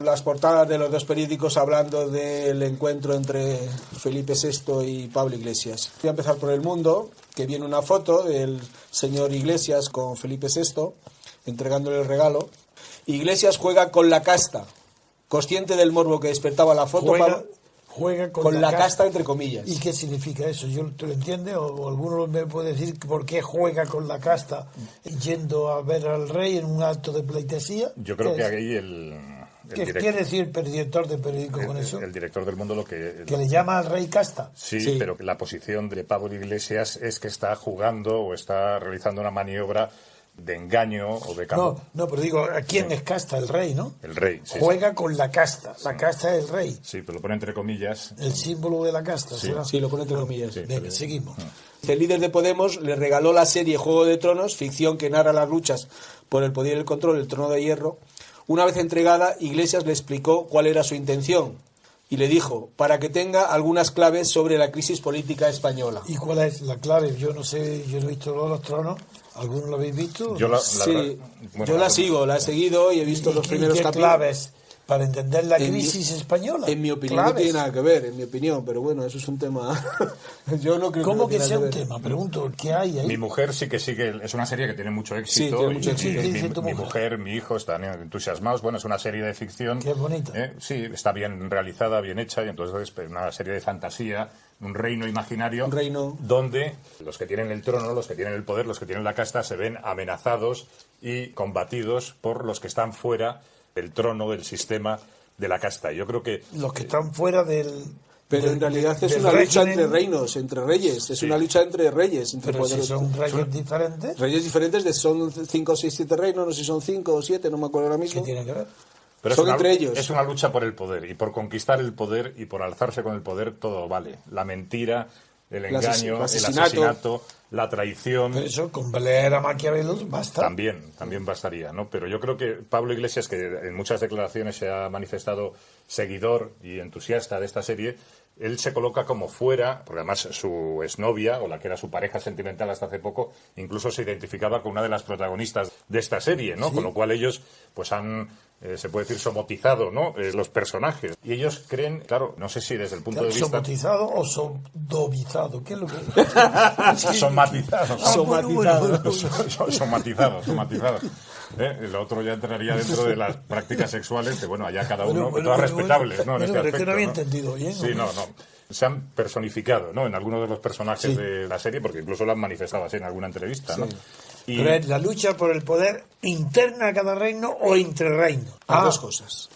Las portadas de los dos periódicos hablando del encuentro entre Felipe VI y Pablo Iglesias. Voy a empezar por El Mundo, que viene una foto del señor Iglesias con Felipe VI, entregándole el regalo. Iglesias juega con la casta, consciente del morbo que despertaba la foto. Juega con la casta, entre comillas. ¿Y qué significa eso? ¿Tú lo entiendes? ¿O alguno me puede decir por qué juega con la casta yendo a ver al rey en un acto de pleitesía? Yo creo que ahí ¿Qué quiere decir el director de periódico con eso? El director del Mundo ¿Que le llama al rey casta? Sí, pero la posición de Pablo Iglesias es que está jugando o está realizando una maniobra de engaño o de campo. No, pero digo, ¿a quién es casta? El rey, ¿no? El rey, sí. Juega con la casta. La casta es el rey. Sí, pero lo pone entre comillas. El símbolo de la casta, ¿será? Sí, lo pone entre comillas. Sí, venga, seguimos. El líder de Podemos le regaló la serie Juego de Tronos, ficción que narra las luchas por el poder y el control del trono de hierro. Una vez entregada, Iglesias le explicó cuál era su intención y le dijo, para que tenga algunas claves sobre la crisis política española. ¿Y cuál es la clave? Yo no sé, yo no he visto los tronos. ¿Alguno lo habéis visto? Yo la sigo, la he seguido y he visto los primeros capítulos. ¿Qué claves para entender la crisis española? En mi opinión no tiene nada que ver, en mi opinión, pero bueno, eso es un tema. Yo no creo ¿Cómo que sea un tema? Pregunto, ¿qué hay ahí? Mi mujer sí que sigue, es una serie que tiene mucho éxito. Sí, tiene mucho éxito. Mi mujer, mi hijo están entusiasmados. Bueno, es una serie de ficción. Qué bonita. Sí, está bien realizada, bien hecha, y entonces es una serie de fantasía, un reino imaginario, donde los que tienen el trono, los que tienen el poder, los que tienen la casta, se ven amenazados y combatidos por los que están fuera del trono, del sistema de la casta. Yo creo que los que están fuera del... Pero en realidad es una lucha entre reinos, entre reyes. Es una lucha entre reyes. Pero si son reyes diferentes. Reyes diferentes, son 5, 6, 7 reinos, no sé si son 5 o 7, no me acuerdo ahora mismo. ¿Qué tiene que ver? Pero son entre ellos. Es una lucha por el poder, y por conquistar el poder y por alzarse con el poder todo vale. La mentira, el engaño, el asesinato, la traición. Pero eso, con leer a Maquiavelo basta. También bastaría, ¿no? Pero yo creo que Pablo Iglesias, que en muchas declaraciones se ha manifestado seguidor y entusiasta de esta serie, él se coloca como fuera, porque además su exnovia, o la que era su pareja sentimental hasta hace poco, incluso se identificaba con una de las protagonistas de esta serie, ¿no? ¿Sí? Con lo cual ellos pues han, se puede decir, somotizado, ¿no? Los personajes. Y ellos creen, claro, no sé si desde el punto de vista... ¿Somotizado o sodomizado? ¿Qué es lo que...? Somatizado. Somatizado. Lo otro ya entraría dentro de las prácticas sexuales, que bueno, allá cada uno, todas respetables, ¿no? En este aspecto, que no había entendido bien. Sí, no. Se han personificado, ¿no? En algunos de los personajes de la serie, porque incluso lo han manifestado así en alguna entrevista, ¿no? Y... Pero es la lucha por el poder interna a cada reino o entre reinos. Dos cosas.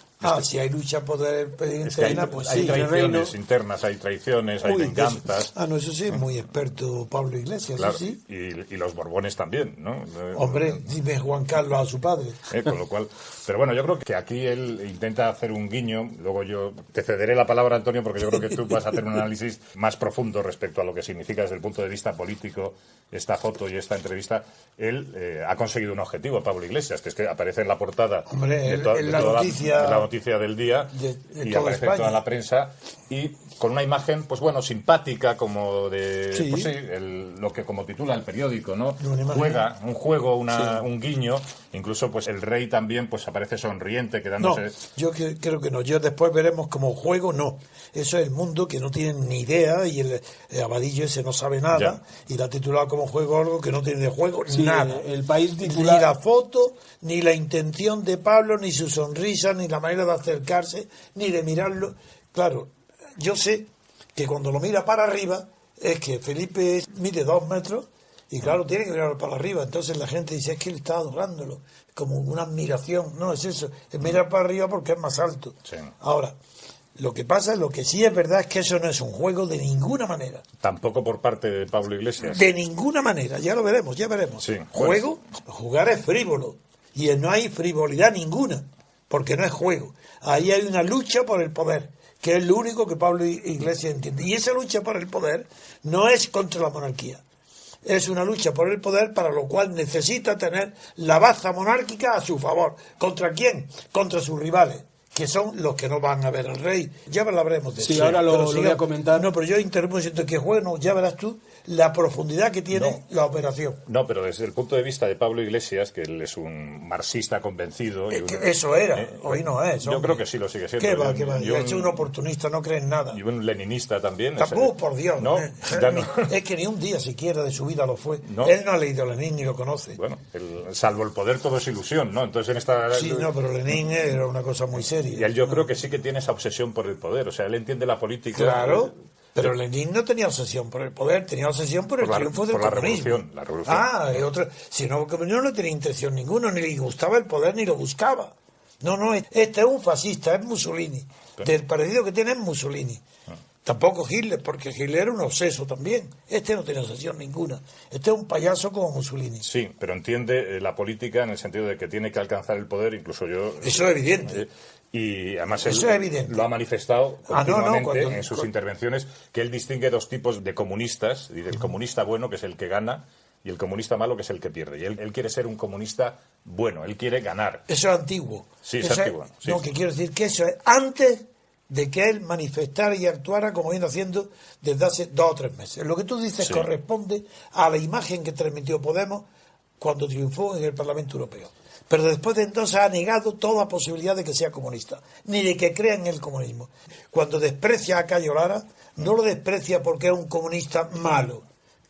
Si hay lucha por el poder interna, pues hay traiciones internas, hay traiciones, hay venganzas. No, eso sí, es muy experto Pablo Iglesias, claro, sí. Y los Borbones también, ¿no? Hombre, dime Juan Carlos a su padre. Con lo cual... Pero bueno, yo creo que aquí él intenta hacer un guiño, luego yo te cederé la palabra, Antonio, porque yo creo que tú vas a hacer un análisis más profundo respecto a lo que significa desde el punto de vista político esta foto y esta entrevista. Él ha conseguido un objetivo, Pablo Iglesias, que es que aparece en la portada de la noticia del día y aparece en toda la prensa y con una imagen, pues bueno, simpática, como de lo que como titula el periódico, ¿no? Un juego, un guiño. Incluso pues el rey también pues aparece sonriente, quedándose... No, yo creo que no. Yo después veremos como juego, no. Eso es el mundo que no tienen ni idea y el Abadillo ese no sabe nada y la ha titulado como juego algo que no tiene de juego nada. El país titular... Ni la foto, ni la intención de Pablo, ni su sonrisa, ni la manera de acercarse, ni de mirarlo. Claro, yo sé que cuando lo mira para arriba es que Felipe mide 2 metros y claro, tiene que mirarlo para arriba. Entonces la gente dice, es que él está adorándolo, como una admiración. No, es eso, es mirar para arriba porque es más alto. Sí. Ahora, lo que pasa, lo que sí es verdad es que eso no es un juego de ninguna manera. Tampoco por parte de Pablo Iglesias. De ninguna manera, ya lo veremos. Sí, juego, jugar es frívolo y no hay frivolidad ninguna, porque no es juego. Ahí hay una lucha por el poder, que es lo único que Pablo Iglesias entiende. Y esa lucha por el poder no es contra la monarquía. Es una lucha por el poder para lo cual necesita tener la baza monárquica a su favor. ¿Contra quién? Contra sus rivales, que son los que no van a ver al rey. Ya hablaremos de eso. Sí, ahora lo voy a comentar. No, pero yo interrumpo diciendo que bueno, ya verás tú la profundidad que tiene la operación. No, pero desde el punto de vista de Pablo Iglesias, que él es un marxista convencido... Eso era, hoy no es. Yo creo que sí lo sigue siendo. ¿Qué va? Yo he hecho un oportunista, no cree en nada. Y un leninista también. Tampoco, por Dios. No, Es que ni un día siquiera de su vida lo fue. No. Él no ha leído Lenin ni lo conoce. Bueno, salvo el poder todo es ilusión, ¿no? Entonces en esta... Sí, no, pero Lenin era una cosa muy seria. Y él yo creo que sí que tiene esa obsesión por el poder. O sea, él entiende la política... Claro. Pero Lenin no tenía obsesión por el poder, tenía obsesión por el triunfo del comunismo. La revolución. Si no, el comunismo no tenía intención ninguna, ni le gustaba el poder, ni lo buscaba. No, este es un fascista, es Mussolini. Del parecido que tiene es Mussolini. Tampoco Hitler, porque Hitler era un obseso también. Este no tiene obsesión ninguna. Este es un payaso como Mussolini. Sí, pero entiende la política en el sentido de que tiene que alcanzar el poder, incluso yo... Eso es evidente. Y además eso es evidente. Lo ha manifestado continuamente en sus intervenciones, que él distingue dos tipos de comunistas, y del comunista bueno, que es el que gana, y el comunista malo, que es el que pierde. Y él quiere ser un comunista bueno, él quiere ganar. Eso es antiguo. Sí, es antiguo. Sí. No, que quiero decir que eso es antes de que él manifestara y actuara como viene haciendo desde hace 2 o 3 meses. Lo que tú dices corresponde a la imagen que transmitió Podemos cuando triunfó en el Parlamento Europeo. Pero después de entonces ha negado toda posibilidad de que sea comunista, ni de que crea en el comunismo. Cuando desprecia a Cayo Lara, no lo desprecia porque es un comunista malo,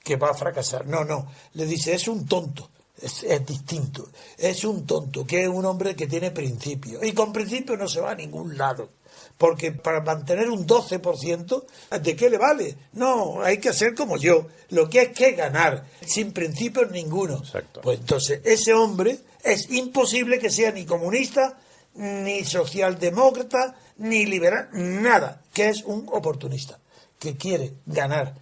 que va a fracasar. No. Le dice, es un tonto. Es distinto. Es un tonto, que es un hombre que tiene principios. Y con principios no se va a ningún lado. Porque para mantener un 12%, ¿de qué le vale? No, hay que hacer como yo. Lo que hay que ganar, sin principios ninguno. Exacto. Pues entonces, ese hombre es imposible que sea ni comunista, ni socialdemócrata, ni liberal, nada. Que es un oportunista, que quiere ganar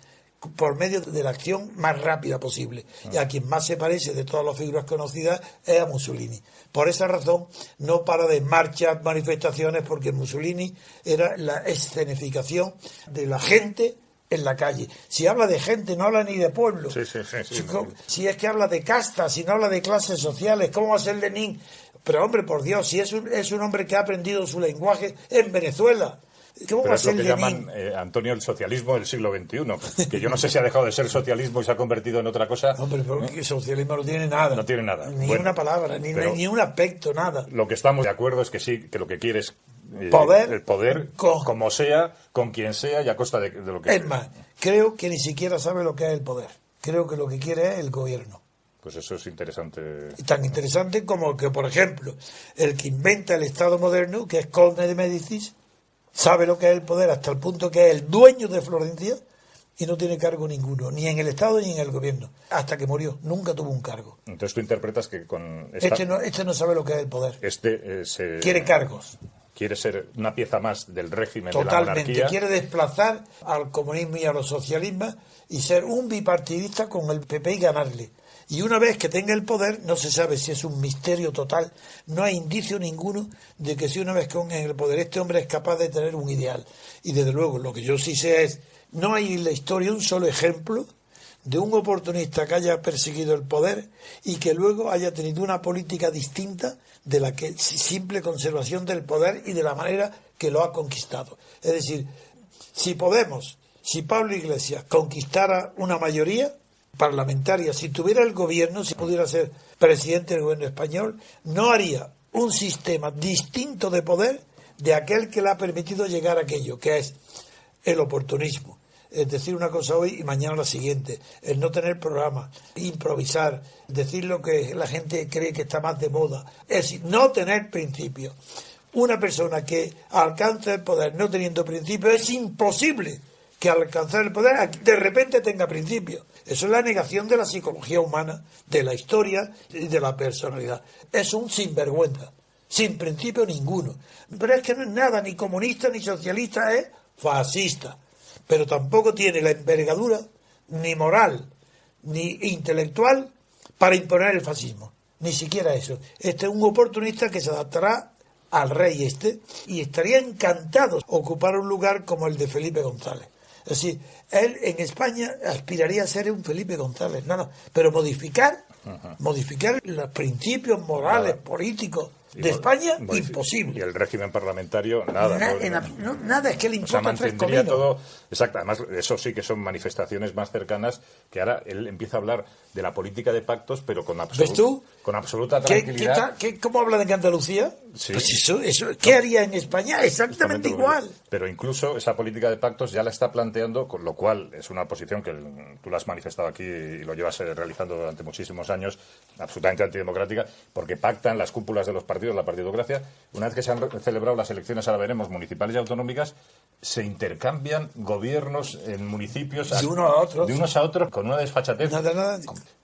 por medio de la acción más rápida posible. Y a quien más se parece de todas las figuras conocidas es a Mussolini. Por esa razón no para de marchas, manifestaciones, porque Mussolini era la escenificación de la gente en la calle. Si habla de gente, no habla ni de pueblo. Sí. Si es que habla de castas, si no habla de clases sociales, ¿cómo va a ser Lenin? Pero hombre, por Dios, si es un hombre que ha aprendido su lenguaje en Venezuela. ¿Cómo Pero va a es lo ser que Lenin? llaman, Antonio, el socialismo del siglo XXI, que yo no sé si ha dejado de ser socialismo y se ha convertido en otra cosa. Hombre, porque el socialismo no tiene nada. No tiene nada. Ni una palabra, ni un aspecto, nada. Lo que estamos de acuerdo es que sí, que lo que quiere es poder, el poder, como sea, con quien sea y a costa de lo que sea. Es más, creo que ni siquiera sabe lo que es el poder. Creo que lo que quiere es el gobierno. Pues eso es interesante. Tan interesante como que, por ejemplo, el que inventa el Estado moderno, que es Conde de Médicis, sabe lo que es el poder hasta el punto que es el dueño de Florencia y no tiene cargo ninguno, ni en el Estado ni en el gobierno, hasta que murió, nunca tuvo un cargo. Entonces tú interpretas que con este no sabe lo que es el poder. Quiere cargos. Quiere ser una pieza más del régimen Totalmente, de la monarquía. Quiere desplazar al comunismo y a los socialismos y ser un bipartidista con el PP y ganarle. Y una vez que tenga el poder, no se sabe si es un misterio total, no hay indicio ninguno de que si una vez que en el poder este hombre es capaz de tener un ideal. Y desde luego, lo que yo sí sé es, no hay en la historia un solo ejemplo de un oportunista que haya perseguido el poder y que luego haya tenido una política distinta de la que simple conservación del poder y de la manera que lo ha conquistado. Es decir, si Pablo Iglesias conquistara una mayoría parlamentaria, si tuviera el gobierno, si pudiera ser presidente del gobierno español, no haría un sistema distinto de poder de aquel que le ha permitido llegar a aquello, que es el oportunismo. Es decir una cosa hoy y mañana la siguiente, el no tener programa, improvisar, decir lo que la gente cree que está más de moda, es decir, no tener principios. Una persona que alcanza el poder no teniendo principios, es imposible que al alcanzar el poder de repente tenga principios. Eso es la negación de la psicología humana, de la historia y de la personalidad. Es un sinvergüenza, sin principio ninguno. Pero es que no es nada, ni comunista ni socialista, es fascista. Pero tampoco tiene la envergadura, ni moral, ni intelectual, para imponer el fascismo. Ni siquiera eso. Este es un oportunista que se adaptará al rey y estaría encantado de ocupar un lugar como el de Felipe González. Es decir, él en España aspiraría a ser un Felipe González, pero modificar los principios morales, políticos De España, imposible. Y el régimen parlamentario, nada. Nada, es que le importa tres mantendría cominos. todo. Exacto, además, eso sí que son manifestaciones más cercanas, que ahora él empieza a hablar de la política de pactos, pero con absoluta tranquilidad. ¿Cómo habla de Andalucía? Sí. Pues eso, ¿qué haría en España? Exactamente igual. Pero incluso esa política de pactos ya la está planteando, con lo cual es una posición que tú la has manifestado aquí y lo llevas realizando durante muchísimos años, absolutamente antidemocrática, porque pactan las cúpulas de los partidos, la partidocracia. Una vez que se han celebrado las elecciones, ahora veremos, municipales y autonómicas, se intercambian gobiernos en municipios de unos a otros con una desfachatez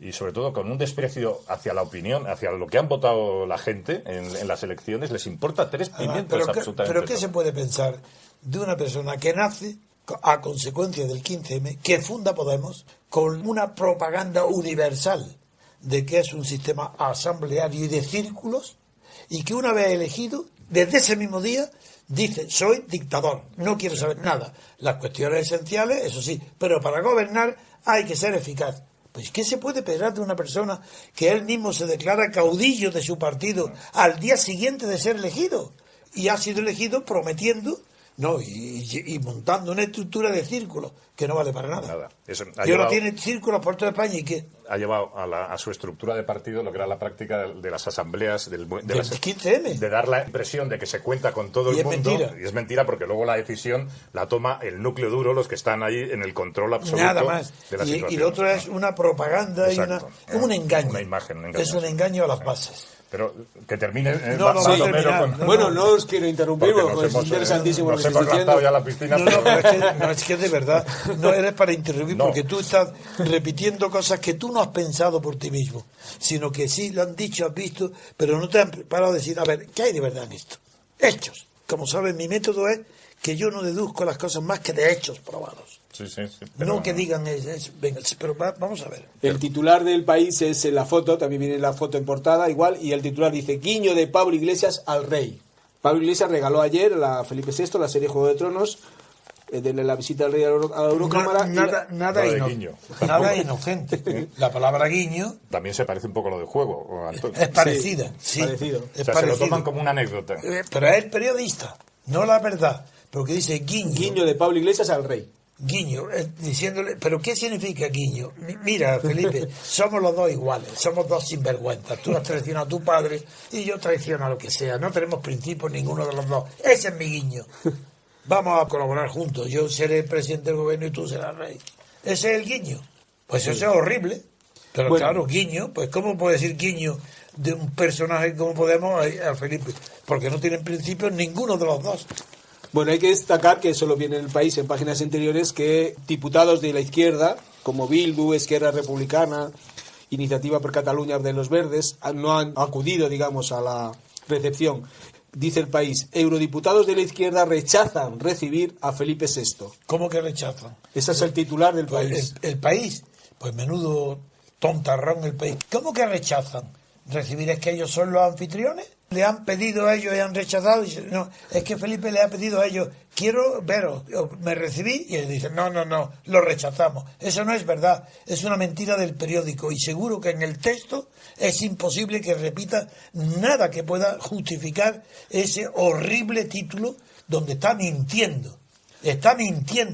y sobre todo con un desprecio hacia la opinión, hacia lo que han votado la gente en las elecciones. Les importa tres pimientos absolutamente. Pero ¿qué se puede pensar de una persona que nace a consecuencia del 15M, que funda Podemos, con una propaganda universal de que es un sistema asambleario y de círculos, y que una vez elegido, desde ese mismo día, dice: soy dictador, no quiero saber nada? Las cuestiones esenciales, eso sí, pero para gobernar hay que ser eficaz. Pues ¿qué se puede esperar de una persona que él mismo se declara caudillo de su partido al día siguiente de ser elegido? Y ha sido elegido prometiendo, y montando una estructura de círculos que no vale para nada. Y ahora tiene círculos por toda España, ¿y qué? Ha llevado a su estructura de partido lo que era la práctica de las asambleas del 15M. De dar la impresión de que se cuenta con todo el mundo. Mentira. Y es mentira, porque luego la decisión la toma el núcleo duro, los que están ahí en el control absoluto. Nada más. De la situación. Y lo otro es una propaganda. Exacto. Es un engaño. Una imagen. Es un engaño a las bases. Pero que termine. Bueno, no os quiero interrumpir, porque es interesantísimo lo que estáis diciendo. Ya la piscina, es que de verdad, no eres para interrumpir, porque tú estás repitiendo cosas que tú no has pensado por ti mismo, sino que sí lo han dicho, has visto, pero no te han parado a decir: a ver, ¿qué hay de verdad en esto? Hechos. Como sabes, mi método es que yo no deduzco las cosas más que de hechos probados. Sí, no que digan venga, pero vamos a ver. El titular del País es en la foto, también viene la foto en portada igual, y el titular dice: guiño de Pablo Iglesias al rey. Pablo Iglesias regaló ayer a Felipe VI la serie Juego de Tronos, de la visita del rey a la Eurocámara. Nada inocente. La palabra guiño también se parece un poco a lo de juego, Antonio. Es parecida, sí. Parecido. Se lo toman como una anécdota. Pero es el periodista, no la verdad. Porque dice guiño. Guiño de Pablo Iglesias al rey. Guiño, diciéndole, ¿pero qué significa guiño? Mira, Felipe, somos los dos iguales, somos dos sinvergüenzas. Tú has traicionado a tu padre y yo traiciono a lo que sea. No tenemos principios ninguno de los dos. Ese es mi guiño. Vamos a colaborar juntos. Yo seré presidente del gobierno y tú serás rey. Ese es el guiño. Pues eso es horrible. Pero claro, guiño, pues ¿cómo puede decir guiño de un personaje como Podemos a Felipe? Porque no tienen principios ninguno de los dos. Bueno, hay que destacar que eso lo viene en el País en páginas anteriores, que diputados de la izquierda, como Bildu, Esquerra Republicana, Iniciativa per Catalunya de los Verdes, no han acudido, digamos, a la recepción. Dice el País: eurodiputados de la izquierda rechazan recibir a Felipe VI. ¿Cómo que rechazan? Ese es el titular del País. El País, pues menudo tontarrón el País. ¿Cómo que rechazan recibir? ¿Es que ellos son los anfitriones? Le han pedido a ellos y han rechazado. Y dicen: no, es que Felipe le ha pedido a ellos: quiero veros, me recibí, y ellos dicen: no, lo rechazamos. Eso no es verdad, es una mentira del periódico, y seguro que en el texto es imposible que repita nada que pueda justificar ese horrible título donde está mintiendo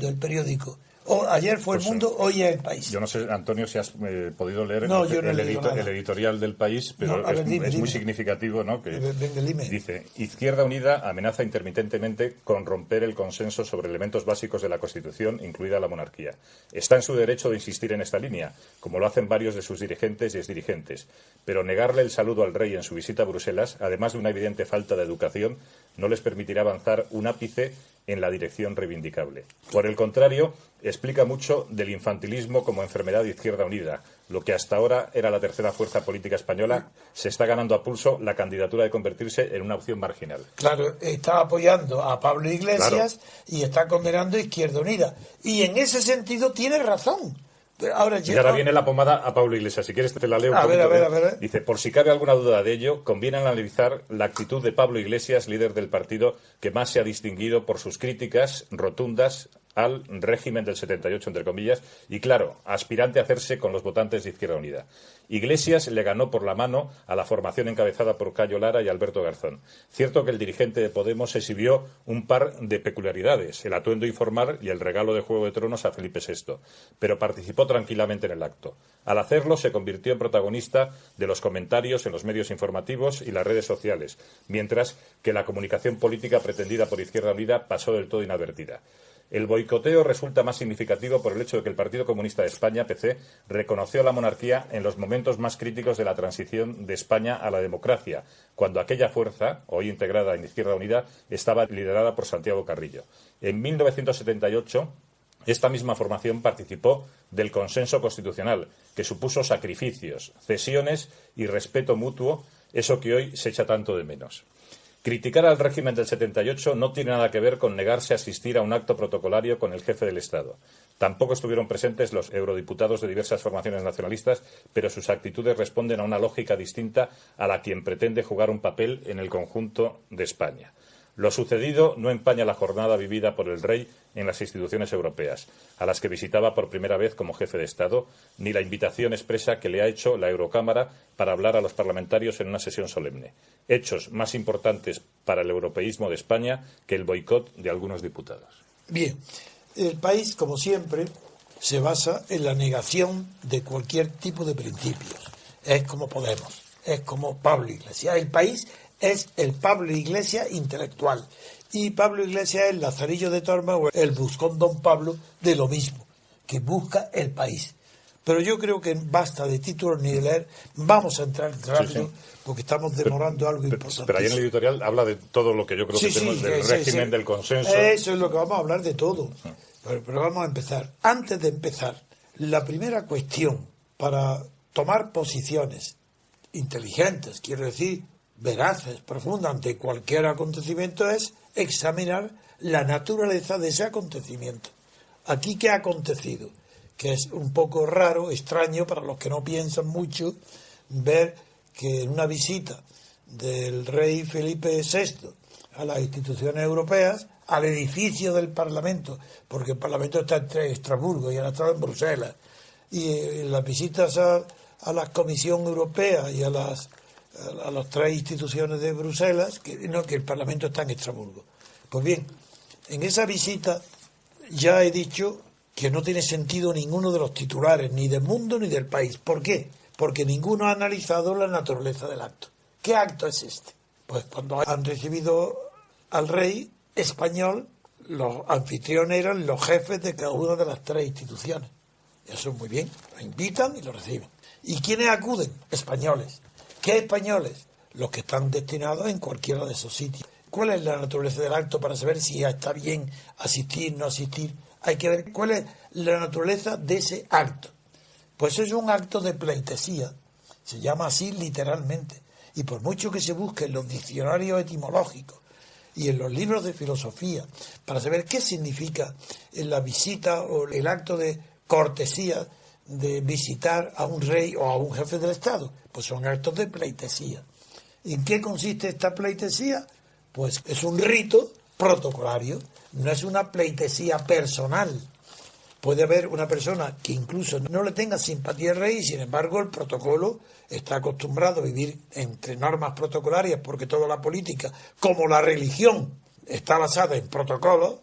el periódico. Ayer fue El Mundo, hoy es El País. Yo no sé, Antonio, si has podido leer el editorial del País, pero es muy significativo, ¿no? Que dice: Izquierda Unida amenaza intermitentemente con romper el consenso sobre elementos básicos de la Constitución, incluida la monarquía. Está en su derecho de insistir en esta línea, como lo hacen varios de sus dirigentes y exdirigentes, pero negarle el saludo al rey en su visita a Bruselas, además de una evidente falta de educación, no les permitirá avanzar un ápice en la dirección reivindicable. Por el contrario, explica mucho del infantilismo como enfermedad de Izquierda Unida. Lo que hasta ahora era la tercera fuerza política española se está ganando a pulso la candidatura de convertirse en una opción marginal. Claro, está apoyando a Pablo Iglesias, y está condenando a Izquierda Unida. Y en ese sentido tiene razón. Y ahora viene la pomada a Pablo Iglesias. Si quieres te la leo un poquito. A ver. Dice: por si cabe alguna duda de ello, conviene analizar la actitud de Pablo Iglesias, líder del partido que más se ha distinguido por sus críticas rotundas al régimen del 78, entre comillas, y claro, aspirante a hacerse con los votantes de Izquierda Unida. Iglesias le ganó por la mano a la formación encabezada por Cayo Lara y Alberto Garzón. Cierto que el dirigente de Podemos exhibió un par de peculiaridades, el atuendo informal y el regalo de Juego de Tronos a Felipe VI, pero participó tranquilamente en el acto. Al hacerlo, se convirtió en protagonista de los comentarios en los medios informativos y las redes sociales, mientras que la comunicación política pretendida por Izquierda Unida pasó del todo inadvertida. El boicoteo resulta más significativo por el hecho de que el Partido Comunista de España, PC, reconoció a la monarquía en los momentos más críticos de la transición de España a la democracia, cuando aquella fuerza, hoy integrada en Izquierda Unida, estaba liderada por Santiago Carrillo. En 1978, esta misma formación participó del consenso constitucional, que supuso sacrificios, cesiones y respeto mutuo, eso que hoy se echa tanto de menos. Criticar al régimen del 78 no tiene nada que ver con negarse a asistir a un acto protocolario con el jefe del Estado. Tampoco estuvieron presentes los eurodiputados de diversas formaciones nacionalistas, pero sus actitudes responden a una lógica distinta a la quien pretende jugar un papel en el conjunto de España. Lo sucedido no empaña la jornada vivida por el rey en las instituciones europeas, a las que visitaba por primera vez como jefe de Estado, ni la invitación expresa que le ha hecho la Eurocámara para hablar a los parlamentarios en una sesión solemne. Hechos más importantes para el europeísmo de España que el boicot de algunos diputados. Bien, el país, como siempre, se basa en la negación de cualquier tipo de principios. Es como Podemos, es como Pablo Iglesias. El país es el Pablo Iglesias intelectual. Y Pablo Iglesias es el Lazarillo de Tormes o el buscón Don Pablo de lo mismo, que busca el país. Pero yo creo que basta de títulos ni de leer. Vamos a entrar rápido, porque estamos demorando algo importante. Pero ahí en el editorial habla de todo lo que yo creo que tenemos del régimen, del consenso. Eso es lo que vamos a hablar de todo. Pero vamos a empezar. Antes de empezar, la primera cuestión para tomar posiciones inteligentes, quiero decir, veraces, profundas ante cualquier acontecimiento es examinar la naturaleza de ese acontecimiento. Aquí, ¿qué ha acontecido? Que es un poco raro, extraño para los que no piensan mucho, ver que en una visita del rey Felipe VI a las instituciones europeas, al edificio del Parlamento, porque el Parlamento está en Estrasburgo y ahora está en Bruselas, y en las visitas a la Comisión Europea y a las tres instituciones de Bruselas, que el Parlamento está en Estrasburgo. Pues bien, en esa visita ya he dicho que no tiene sentido ninguno de los titulares, ni del Mundo ni del País. ¿Por qué? Porque ninguno ha analizado la naturaleza del acto. ¿Qué acto es este? Pues cuando han recibido al rey español, los anfitriones eran los jefes de cada una de las tres instituciones. Eso es muy bien, lo invitan y lo reciben. ¿Y quiénes acuden? Españoles. ¿Qué españoles? Los que están destinados en cualquiera de esos sitios. ¿Cuál es la naturaleza del acto para saber si ya está bien asistir, no asistir? Hay que ver cuál es la naturaleza de ese acto. Pues es un acto de pleitesía, se llama así literalmente. Y por mucho que se busque en los diccionarios etimológicos y en los libros de filosofía para saber qué significa en la visita o el acto de cortesía de visitar a un rey o a un jefe del Estado, pues son actos de pleitesía. ¿En qué consiste esta pleitesía? Pues es un rito protocolario, no es una pleitesía personal. Puede haber una persona que incluso no le tenga simpatía al rey y sin embargo el protocolo está acostumbrado a vivir entre normas protocolarias porque toda la política, como la religión, está basada en protocolos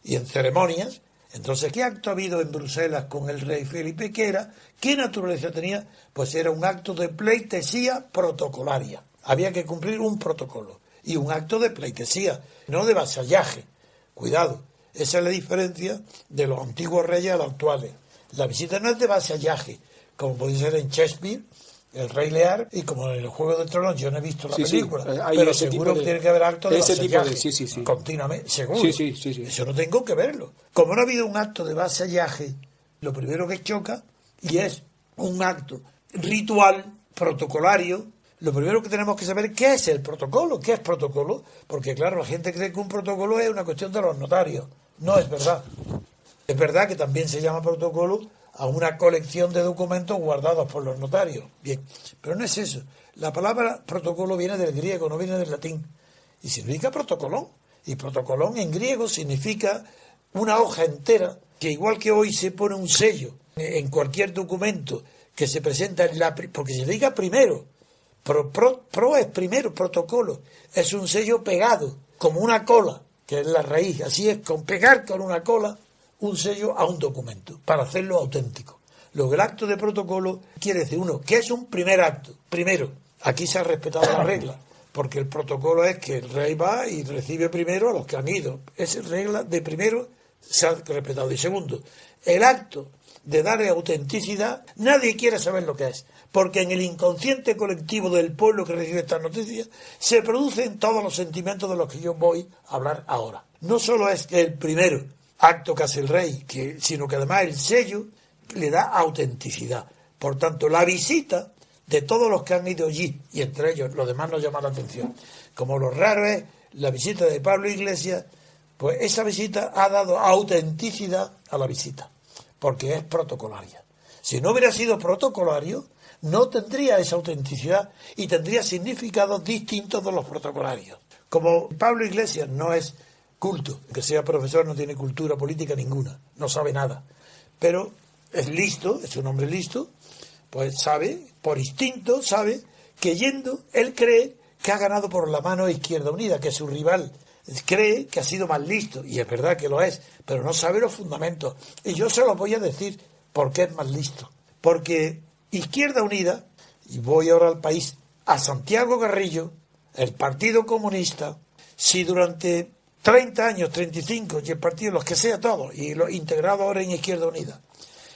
y en ceremonias. Entonces, ¿qué acto ha habido en Bruselas con el rey Felipe? ¿Qué naturaleza tenía? Pues era un acto de pleitesía protocolaria. Había que cumplir un protocolo y un acto de pleitesía, no de vasallaje. Cuidado, esa es la diferencia de los antiguos reyes a los actuales. La visita no es de vasallaje, como puede ser en Shakespeare, el Rey Lear, y como en el Juego de Tronos. Yo no he visto la película, pero seguro que tiene que haber actos de vasallaje continuamente, seguro. Eso no tengo que verlo. Como no ha habido un acto de vasallaje, lo primero que choca, y es un acto ritual, protocolario, lo primero que tenemos que saber qué es el protocolo, qué es protocolo, porque claro, la gente cree que un protocolo es una cuestión de los notarios. No es verdad. Es verdad que también se llama protocolo a una colección de documentos guardados por los notarios. Bien, pero no es eso. La palabra protocolo viene del griego, no viene del latín. Y significa protocolón. Y protocolón en griego significa una hoja entera, que igual que hoy se pone un sello en cualquier documento que se presenta porque se diga primero, pro es primero, protocolo, es un sello pegado, como una cola, que es la raíz, así es, con pegar con una cola un sello a un documento, para hacerlo auténtico. Lo que el acto de protocolo quiere decir, uno, que es un primer acto, primero, aquí se ha respetado la regla, porque el protocolo es que el rey va y recibe primero a los que han ido, esa regla de primero se ha respetado. Y segundo, el acto de darle autenticidad, nadie quiere saber lo que es, porque en el inconsciente colectivo del pueblo que recibe estas noticias se producen todos los sentimientos de los que yo voy a hablar ahora. No solo es que el primero acto que hace el rey, sino que además el sello le da autenticidad. Por tanto, la visita de todos los que han ido allí, y entre ellos los demás nos llaman la atención, como lo raro es la visita de Pablo Iglesias, pues esa visita ha dado autenticidad a la visita, porque es protocolaria. Si no hubiera sido protocolario, no tendría esa autenticidad y tendría significados distintos de los protocolarios. Como Pablo Iglesias no es culto, que sea profesor, no tiene cultura política ninguna, no sabe nada, pero es listo, es un hombre listo, pues sabe, por instinto, sabe que yendo, él cree que ha ganado por la mano Izquierda Unida, que su rival cree que ha sido más listo, y es verdad que lo es, pero no sabe los fundamentos. Y yo se lo voy a decir por qué es más listo. Porque Izquierda Unida, y voy ahora al país, a Santiago Garrillo, el Partido Comunista, si durante 30 años, 35, y el partido, los que sea todos, y los integrados ahora en Izquierda Unida,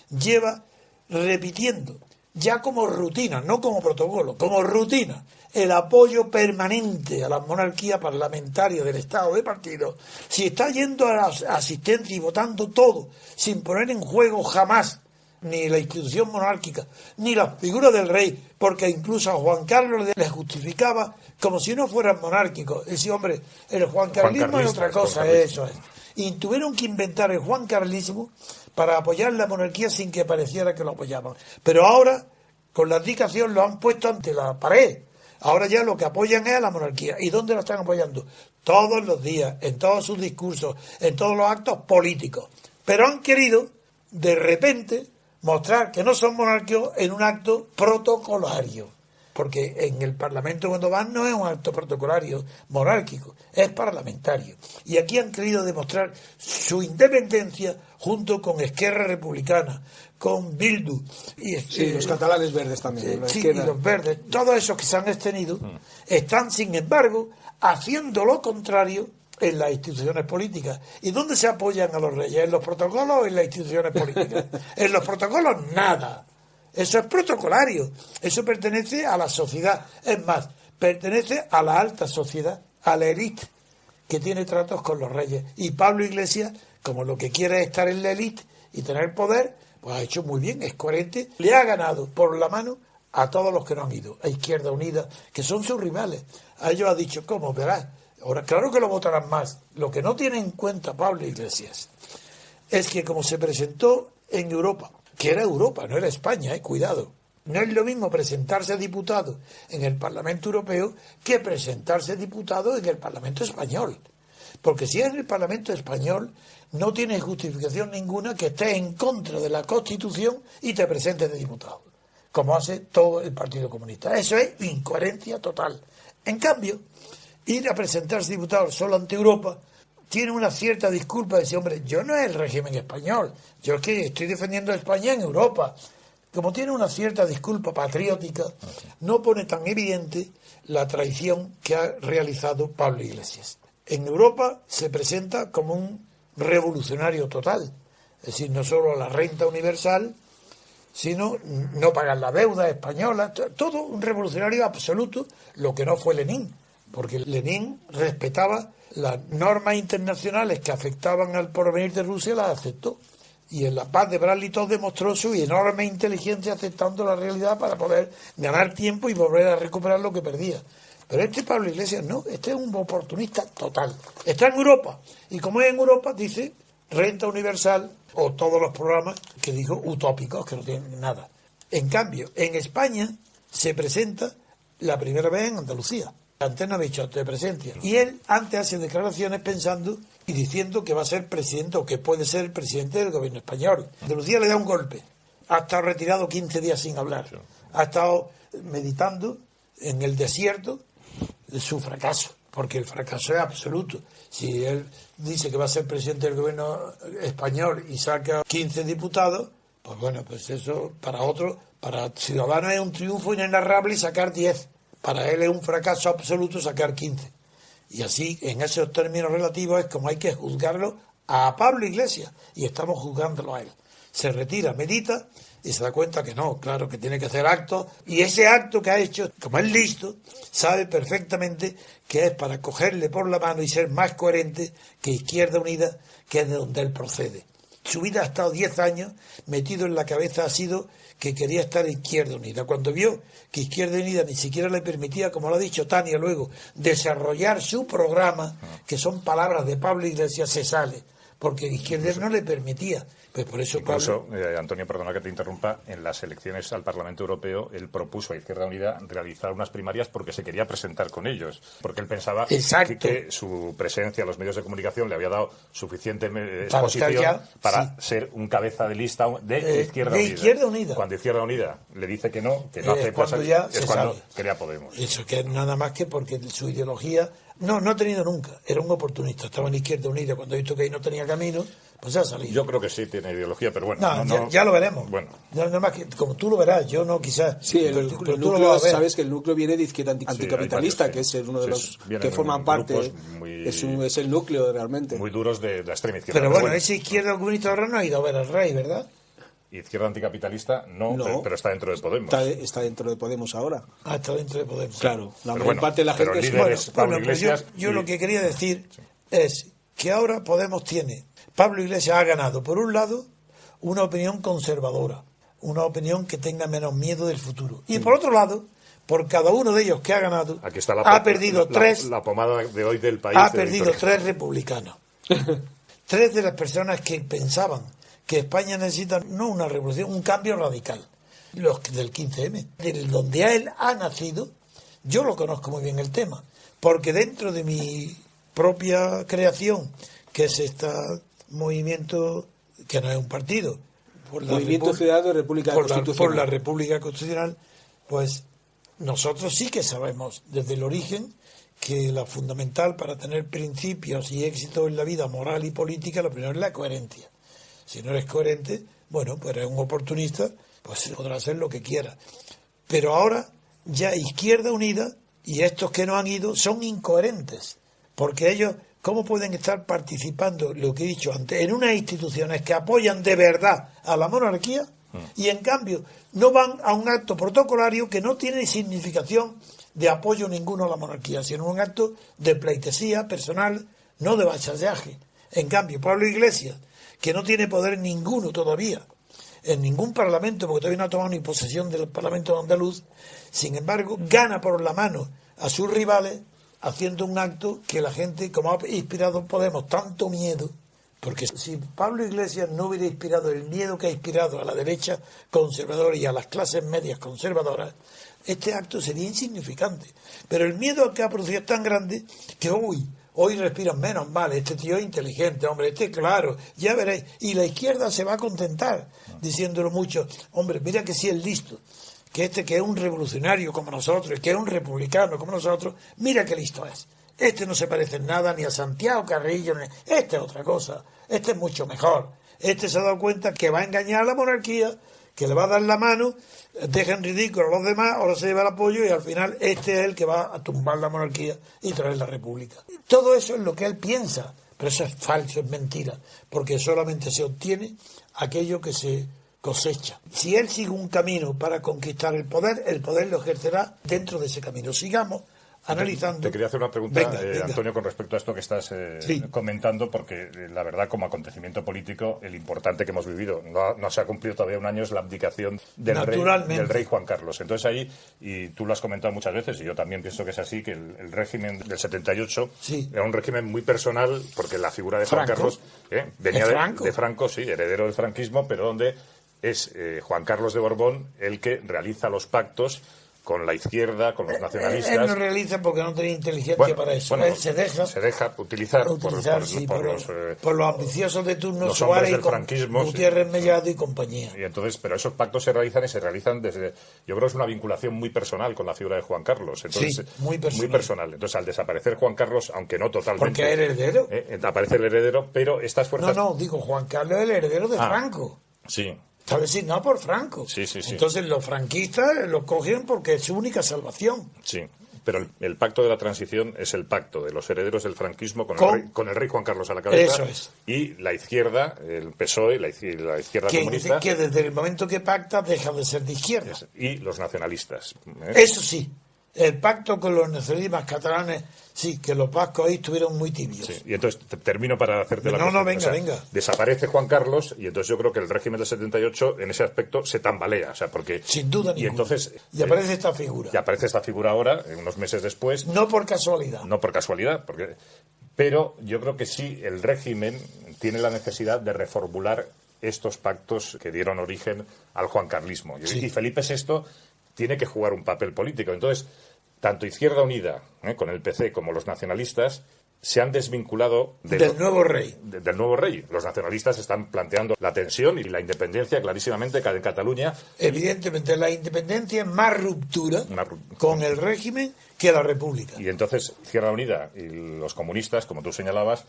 lleva repitiendo, ya como rutina, no como protocolo, como rutina, el apoyo permanente a la monarquía parlamentaria del Estado de partido, si está yendo a la asistencia y votando todo, sin poner en juego jamás ni la institución monárquica, ni la figura del rey, porque incluso a Juan Carlos le justificaba como si no fueran monárquicos. Ese hombre, el juancarlismo es otra cosa, eso es. Y tuvieron que inventar el juancarlismo para apoyar la monarquía sin que pareciera que lo apoyaban. Pero ahora, con la abdicación, lo han puesto ante la pared. Ahora ya lo que apoyan es a la monarquía. ¿Y dónde lo están apoyando? Todos los días, en todos sus discursos, en todos los actos políticos. Pero han querido, de repente, mostrar que no son monárquicos en un acto protocolario. Porque en el Parlamento cuando van no es un acto protocolario monárquico, es parlamentario. Y aquí han querido demostrar su independencia junto con Esquerra Republicana, con Bildu. Y los catalanes verdes también. Sí, y los verdes, todos esos que se han abstenido, están sin embargo haciendo lo contrario en las instituciones políticas. ¿Y dónde se apoyan a los reyes? ¿En los protocolos o en las instituciones políticas? En los protocolos nada. Eso es protocolario. Eso pertenece a la sociedad. Es más, pertenece a la alta sociedad, a la élite que tiene tratos con los reyes. Y Pablo Iglesias, como lo que quiere es estar en la élite y tener poder, pues ha hecho muy bien, es coherente. Le ha ganado por la mano a todos los que no han ido, a Izquierda Unida, que son sus rivales. A ellos ha dicho, ¿cómo? Verás. Ahora, claro que lo votarán más. Lo que no tiene en cuenta Pablo Iglesias es que como se presentó en Europa, que era Europa, no era España, cuidado. No es lo mismo presentarse diputado en el Parlamento Europeo que presentarse diputado en el Parlamento Español. Porque si es en el Parlamento Español, no tiene justificación ninguna que estés en contra de la Constitución y te presentes de diputado, como hace todo el Partido Comunista. Eso es incoherencia total. En cambio, ir a presentarse diputado solo ante Europa tiene una cierta disculpa de decir, hombre, yo no es el régimen español, yo es que estoy defendiendo a España en Europa. Como tiene una cierta disculpa patriótica, no pone tan evidente la traición que ha realizado Pablo Iglesias. En Europa se presenta como un revolucionario total, es decir, no solo la renta universal, sino no pagar la deuda española, todo un revolucionario absoluto, lo que no fue Lenin, porque Lenin respetaba las normas internacionales que afectaban al porvenir de Rusia, las aceptó. Y en la paz de Brest-Litov demostró su enorme inteligencia aceptando la realidad para poder ganar tiempo y volver a recuperar lo que perdía. Pero este Pablo Iglesias no, este es un oportunista total. Está en Europa. Y como es en Europa, dice renta universal o todos los programas que dijo utópicos, que no tienen nada. En cambio, en España se presenta la primera vez en Andalucía. Antes no había hecho acto de presencia. Y él antes hace declaraciones pensando y diciendo que va a ser presidente o que puede ser el presidente del gobierno español. Andalucía le da un golpe. Ha estado retirado 15 días sin hablar. Ha estado meditando en el desierto de su fracaso, porque el fracaso es absoluto. Si él dice que va a ser presidente del gobierno español y saca 15 diputados, pues bueno, pues eso para otros, para Ciudadanos es un triunfo inenarrable sacar 10. Para él es un fracaso absoluto sacar 15. Y así, en esos términos relativos, es como hay que juzgarlo a Pablo Iglesias. Y estamos juzgándolo a él. Se retira, medita y se da cuenta que no, claro, que tiene que hacer actos. Y ese acto que ha hecho, como es listo, sabe perfectamente que es para cogerle por la mano y ser más coherente que Izquierda Unida, que es de donde él procede. Su vida ha estado 10 años metido en la cabeza, ha sido que quería estar Izquierda Unida. Cuando vio que Izquierda Unida ni siquiera le permitía, como lo ha dicho Tania luego, desarrollar su programa, que son palabras de Pablo Iglesias, se sale, porque Izquierda no le permitía. Pues por eso incluso, Pablo... Antonio, perdona que te interrumpa, en las elecciones al Parlamento Europeo él propuso a Izquierda Unida realizar unas primarias porque se quería presentar con ellos, porque él pensaba que su presencia en los medios de comunicación le había dado suficiente exposición para ser un cabeza de lista de Izquierda Unida. Cuando Izquierda Unida le dice que no acepta, es cuando crea Podemos. Eso que es nada más que porque su ideología... No ha tenido nunca. Era un oportunista. Estaba en Izquierda Unida. Cuando ha visto que ahí no tenía camino, pues ha salido. Yo creo que sí tiene ideología, pero bueno. Ya lo veremos. Bueno. Nada más que, como tú lo verás, yo no quizás. Sí, el núcleo, sabes que el núcleo viene de izquierda anticapitalista, que es uno de los que forman parte. Es el núcleo realmente. Muy duros de la extrema izquierda. Pero bueno, ese izquierda comunista ahora no ha ido a ver al rey, ¿verdad? Izquierda anticapitalista no, pero está dentro de Podemos. Está dentro de Podemos ahora. Está dentro de Podemos. Claro, la mayor parte de la gente es... Yo lo que quería decir es que ahora Podemos tiene... Pablo Iglesias ha ganado, por un lado, una opinión conservadora, una opinión que tenga menos miedo del futuro. Y por otro lado, por cada uno de ellos que ha ganado, aquí está ha perdido la pomada de hoy del país. Ha perdido 3 republicanos. 3 de las personas que pensaban que España necesita no una revolución, un cambio radical. Los del 15M, de donde él ha nacido, yo lo conozco muy bien el tema, porque dentro de mi propia creación, que es este movimiento, que no es un partido, por la Movimiento Ciudadano de República Constitucional. Por la República Constitucional, pues nosotros sí que sabemos desde el origen que lo fundamental para tener principios y éxito en la vida moral y política, lo primero es la coherencia. Si no eres coherente, bueno, pues eres un oportunista, pues podrá hacer lo que quiera. Pero ahora ya Izquierda Unida y estos que no han ido son incoherentes, porque ellos, ¿cómo pueden estar participando, lo que he dicho antes, en unas instituciones que apoyan de verdad a la monarquía y en cambio no van a un acto protocolario que no tiene significación de apoyo ninguno a la monarquía, sino un acto de pleitesía personal, no de vasallaje? En cambio, Pablo Iglesias, que no tiene poder ninguno todavía en ningún parlamento, porque todavía no ha tomado ni posesión del Parlamento andaluz, sin embargo, gana por la mano a sus rivales haciendo un acto que la gente, como ha inspirado Podemos tanto miedo, porque si Pablo Iglesias no hubiera inspirado el miedo que ha inspirado a la derecha conservadora y a las clases medias conservadoras, este acto sería insignificante. Pero el miedo que ha producido es tan grande que hoy respiran menos mal, este tío es inteligente, hombre, claro, ya veréis. Y la izquierda se va a contentar diciéndolo mucho, hombre, mira que sí es listo, que que es un revolucionario como nosotros, que es un republicano como nosotros, mira qué listo es. Este no se parece en nada ni a Santiago Carrillo, este es otra cosa, este es mucho mejor. Este se ha dado cuenta que va a engañar a la monarquía, que le va a dar la mano, deja en ridículo a los demás, ahora se lleva el apoyo y al final este es el que va a tumbar la monarquía y traer la república. Todo eso es lo que él piensa, pero eso es falso, es mentira, porque solamente se obtiene aquello que se cosecha. Si él sigue un camino para conquistar el poder lo ejercerá dentro de ese camino. Sigamos analizando. Te quería hacer una pregunta, venga. Antonio, con respecto a esto que estás comentando, porque la verdad, como acontecimiento político, el importante que hemos vivido, no se ha cumplido todavía un año, es la abdicación del rey Juan Carlos. Entonces ahí, y tú lo has comentado muchas veces, y yo también pienso que es así, que el régimen del 78 era un régimen muy personal, porque la figura de Juan Carlos venía de Franco, sí, heredero del franquismo, pero donde es Juan Carlos de Borbón el que realiza los pactos con la izquierda, con los nacionalistas. Él lo realiza porque no tenía inteligencia para eso. Él se deja utilizar por los ambiciosos de turno, los Suárez del franquismo, Gutiérrez Mellado y compañía. Y entonces, pero esos pactos se realizan desde, yo creo que es una vinculación muy personal con la figura de Juan Carlos. Entonces, sí, muy personal. Entonces, al desaparecer Juan Carlos, aunque no totalmente, porque es el heredero, aparece el heredero, pero estas fuerzas... digo, Juan Carlos es el heredero de Franco. Sí. Está designado por Franco. Sí. Entonces los franquistas lo cogen porque es su única salvación. Sí, pero el pacto de la transición es el pacto de los herederos del franquismo con el rey Juan Carlos a la cabeza. Eso es. Y la izquierda, el PSOE, la izquierda comunista... Que desde el momento que pacta deja de ser de izquierda. Y los nacionalistas. Eso sí. El pacto con los nacionalistas catalanes, sí, que los vascos ahí estuvieron muy tibios. Sí, y entonces termino para hacerte la pregunta. Venga. Desaparece Juan Carlos y entonces yo creo que el régimen del 78 en ese aspecto se tambalea, porque sin duda ninguna. Entonces aparece esta figura. Y aparece esta figura ahora, unos meses después. No por casualidad. Pero yo creo que sí el régimen tiene la necesidad de reformular estos pactos que dieron origen al juancarlismo. Sí. Y Felipe VI tiene que jugar un papel político. Entonces, tanto Izquierda Unida, con el PC, como los nacionalistas, se han desvinculado del nuevo rey. Del nuevo rey. Los nacionalistas están planteando la tensión y la independencia clarísimamente en Cataluña. Evidentemente, la independencia es más ruptura con el régimen que la república. Y entonces, Izquierda Unida y los comunistas, como tú señalabas,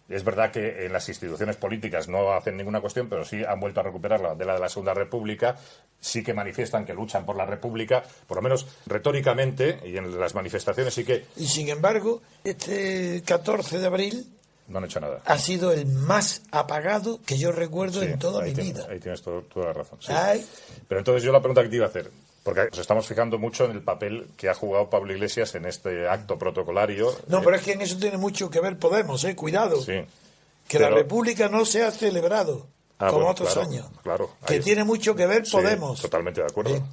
es verdad que en las instituciones políticas no hacen ninguna cuestión, pero sí han vuelto a recuperar la bandera de la Segunda República, sí que manifiestan que luchan por la República, por lo menos retóricamente, y en las manifestaciones sí que... Y sin embargo, este 14 de abril... No han hecho nada. Ha sido el más apagado que yo recuerdo en toda mi vida. Ahí tienes toda la razón. Sí. Pero entonces yo la pregunta que te iba a hacer... Porque nos estamos fijando mucho en el papel que ha jugado Pablo Iglesias en este acto protocolario. No, pero es que en eso tiene mucho que ver Podemos, cuidado. Sí. La República no se ha celebrado como otros años. Claro. Que tiene mucho que ver Podemos. Sí, totalmente de acuerdo.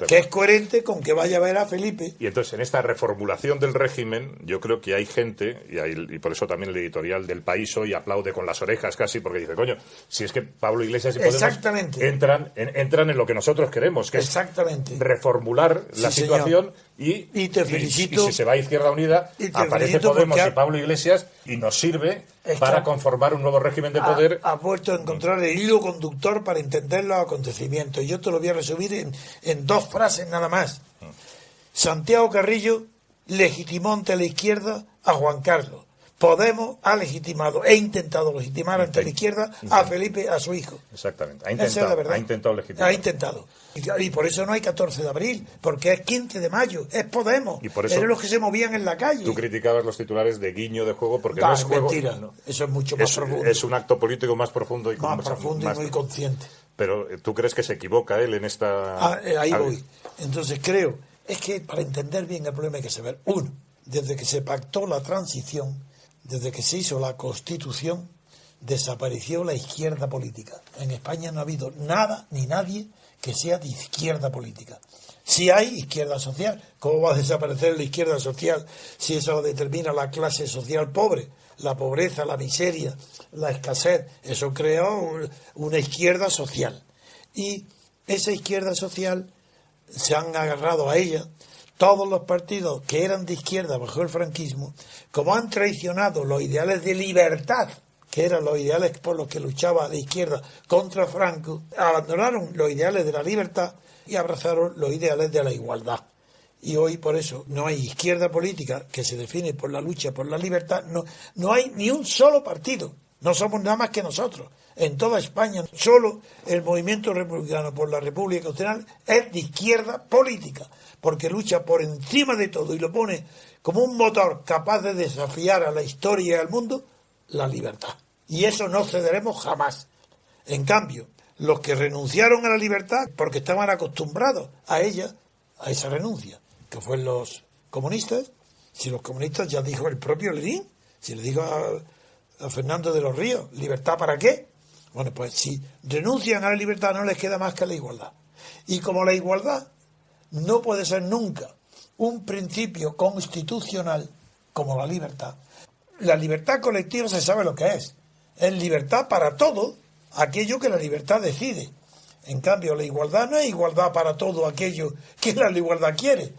Que es coherente con que vaya a ver a Felipe. Y entonces, en esta reformulación del régimen, yo creo que hay gente, y por eso también el editorial del País hoy aplaude con las orejas casi, porque dice, coño, si es que Pablo Iglesias y Podemos entran en lo que nosotros queremos, que es reformular la situación. Y te felicito. Y si se va a Izquierda Unida, aparece Podemos y Pablo Iglesias y nos sirve para conformar un nuevo régimen de poder. Ha vuelto a encontrar el hilo conductor para entender los acontecimientos. Y yo te lo voy a resumir en dos frases nada más. Santiago Carrillo legitimó ante la izquierda a Juan Carlos. Podemos ha legitimado e intentado legitimar ante la izquierda a Felipe, a su hijo. Exactamente. Esa es la verdad. Ha intentado legitimar. Ha intentado. Y por eso no hay 14 de abril, porque es 15 de mayo, es Podemos. Y por eso eran los que se movían en la calle. Tú criticabas los titulares de guiño de juego porque no es juego. Mentira, no. Eso es mucho más profundo. Es un acto político más profundo y muy consciente. Pero ¿tú crees que se equivoca él en esta...? Ahí voy. Entonces creo, es que para entender bien el problema hay que saber, uno, desde que se pactó la transición, desde que se hizo la Constitución, desapareció la izquierda política. En España no ha habido nada ni nadie que sea de izquierda política. Si hay izquierda social, ¿cómo va a desaparecer la izquierda social si eso determina la clase social pobre? La pobreza, la miseria, la escasez, eso creó una izquierda social. Y esa izquierda social se han agarrado a ella todos los partidos que eran de izquierda bajo el franquismo, como han traicionado los ideales de libertad, que eran los ideales por los que luchaba la izquierda contra Franco, abandonaron los ideales de la libertad y abrazaron los ideales de la igualdad. Y hoy por eso no hay izquierda política que se define por la lucha por la libertad, no hay ni un solo partido, no somos nada más que nosotros. En toda España, solo el movimiento republicano por la República Constitucional es de izquierda política, porque lucha por encima de todo y lo pone como un motor capaz de desafiar a la historia y al mundo, la libertad. Y eso no cederemos jamás. En cambio, los que renunciaron a la libertad porque estaban acostumbrados a ella, a esa renuncia, que fueron los comunistas, si los comunistas ya dijo el propio Lenin, si le dijo a Fernando de los Ríos, ¿libertad para qué? Bueno, pues si renuncian a la libertad no les queda más que la igualdad. Y como la igualdad no puede ser nunca un principio constitucional como la libertad colectiva se sabe lo que es. Es libertad para todo aquello que la libertad decide. En cambio, la igualdad no es igualdad para todo aquello que la igualdad quiere,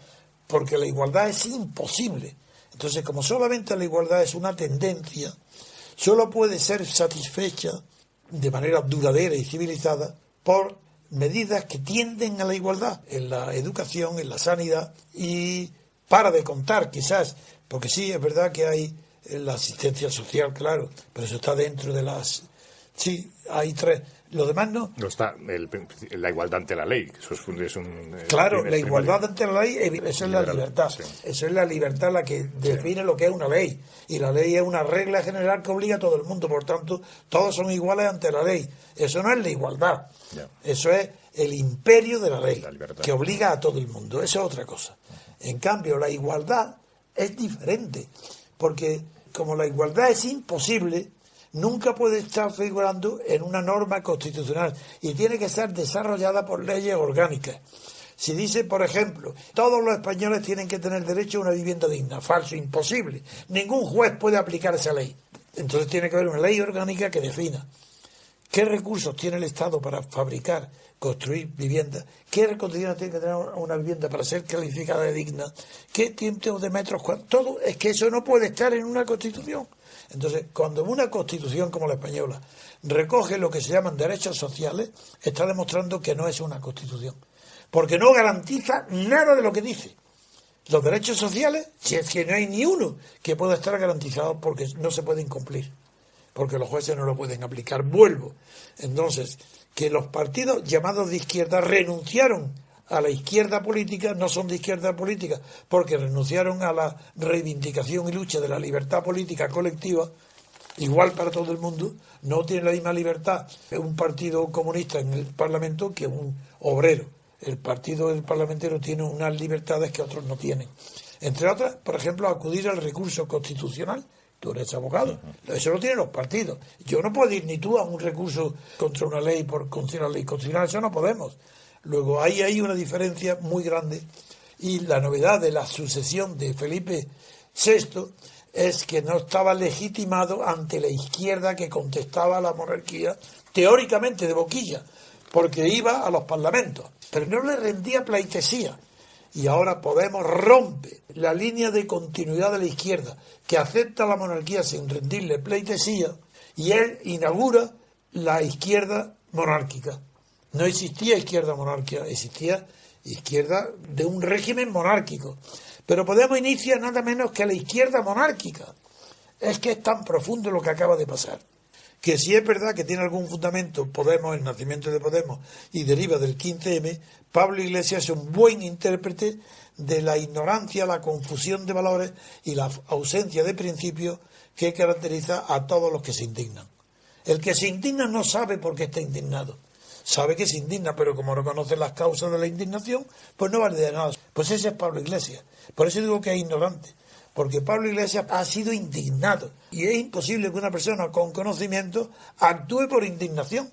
porque la igualdad es imposible. Entonces, como solamente la igualdad es una tendencia, solo puede ser satisfecha de manera duradera y civilizada por medidas que tienden a la igualdad en la educación, en la sanidad, y para de contar quizás, porque sí, es verdad que hay la asistencia social, claro, pero eso está dentro de las... Sí, hay tres. Lo demás no. No está la igualdad ante la ley. Eso es claro, la igualdad ante la ley, eso es la libertad. Sí. Eso es la libertad la que define lo que es una ley. Y la ley es una regla general que obliga a todo el mundo. Por tanto, todos son iguales ante la ley. Eso no es la igualdad. Ya. Eso es el imperio de la ley, que obliga a todo el mundo. Eso es otra cosa. En cambio, la igualdad es diferente. Porque como la igualdad es imposible, nunca puede estar figurando en una norma constitucional y tiene que ser desarrollada por leyes orgánicas. Si dice, por ejemplo, todos los españoles tienen que tener derecho a una vivienda digna, falso, imposible. Ningún juez puede aplicar esa ley. Entonces tiene que haber una ley orgánica que defina qué recursos tiene el Estado para fabricar, construir viviendas, qué condiciones tiene que tener una vivienda para ser calificada de digna, qué tiempo de metros cuadrados. Todo es que eso no puede estar en una Constitución. Entonces, cuando una Constitución como la española recoge lo que se llaman derechos sociales, está demostrando que no es una Constitución, porque no garantiza nada de lo que dice. Los derechos sociales, si es que no hay ni uno que pueda estar garantizado, porque no se pueden cumplir, porque los jueces no lo pueden aplicar. Vuelvo. Entonces, que los partidos llamados de izquierda renunciaron a la izquierda política, no son de izquierda política, porque renunciaron a la reivindicación y lucha de la libertad política colectiva, igual para todo el mundo. No tiene la misma libertad un partido comunista en el Parlamento que un obrero. El partido del parlamentario tiene unas libertades que otros no tienen. Entre otras, por ejemplo, acudir al recurso constitucional. Tú eres abogado, eso lo tienen los partidos. Yo no puedo ir ni tú a un recurso contra una ley por contra la ley constitucional, eso no podemos. Luego ahí hay una diferencia muy grande, y la novedad de la sucesión de Felipe VI es que no estaba legitimado ante la izquierda que contestaba a la monarquía teóricamente de boquilla, porque iba a los parlamentos, pero no le rendía pleitesía. Y ahora Podemos rompe la línea de continuidad de la izquierda, que acepta la monarquía sin rendirle pleitesía, y él inaugura la izquierda monárquica. No existía izquierda monárquica, existía izquierda de un régimen monárquico. Pero Podemos inicia nada menos que la izquierda monárquica. Es que es tan profundo lo que acaba de pasar, que si es verdad que tiene algún fundamento Podemos, el nacimiento de Podemos, y deriva del 15M, Pablo Iglesias es un buen intérprete de la ignorancia, la confusión de valores y la ausencia de principios que caracteriza a todos los que se indignan. El que se indigna no sabe por qué está indignado. Sabe que se indigna, pero como no conoce las causas de la indignación, pues no vale de nada. Pues ese es Pablo Iglesias. Por eso digo que es ignorante. Porque Pablo Iglesias ha sido indignado. Y es imposible que una persona con conocimiento actúe por indignación.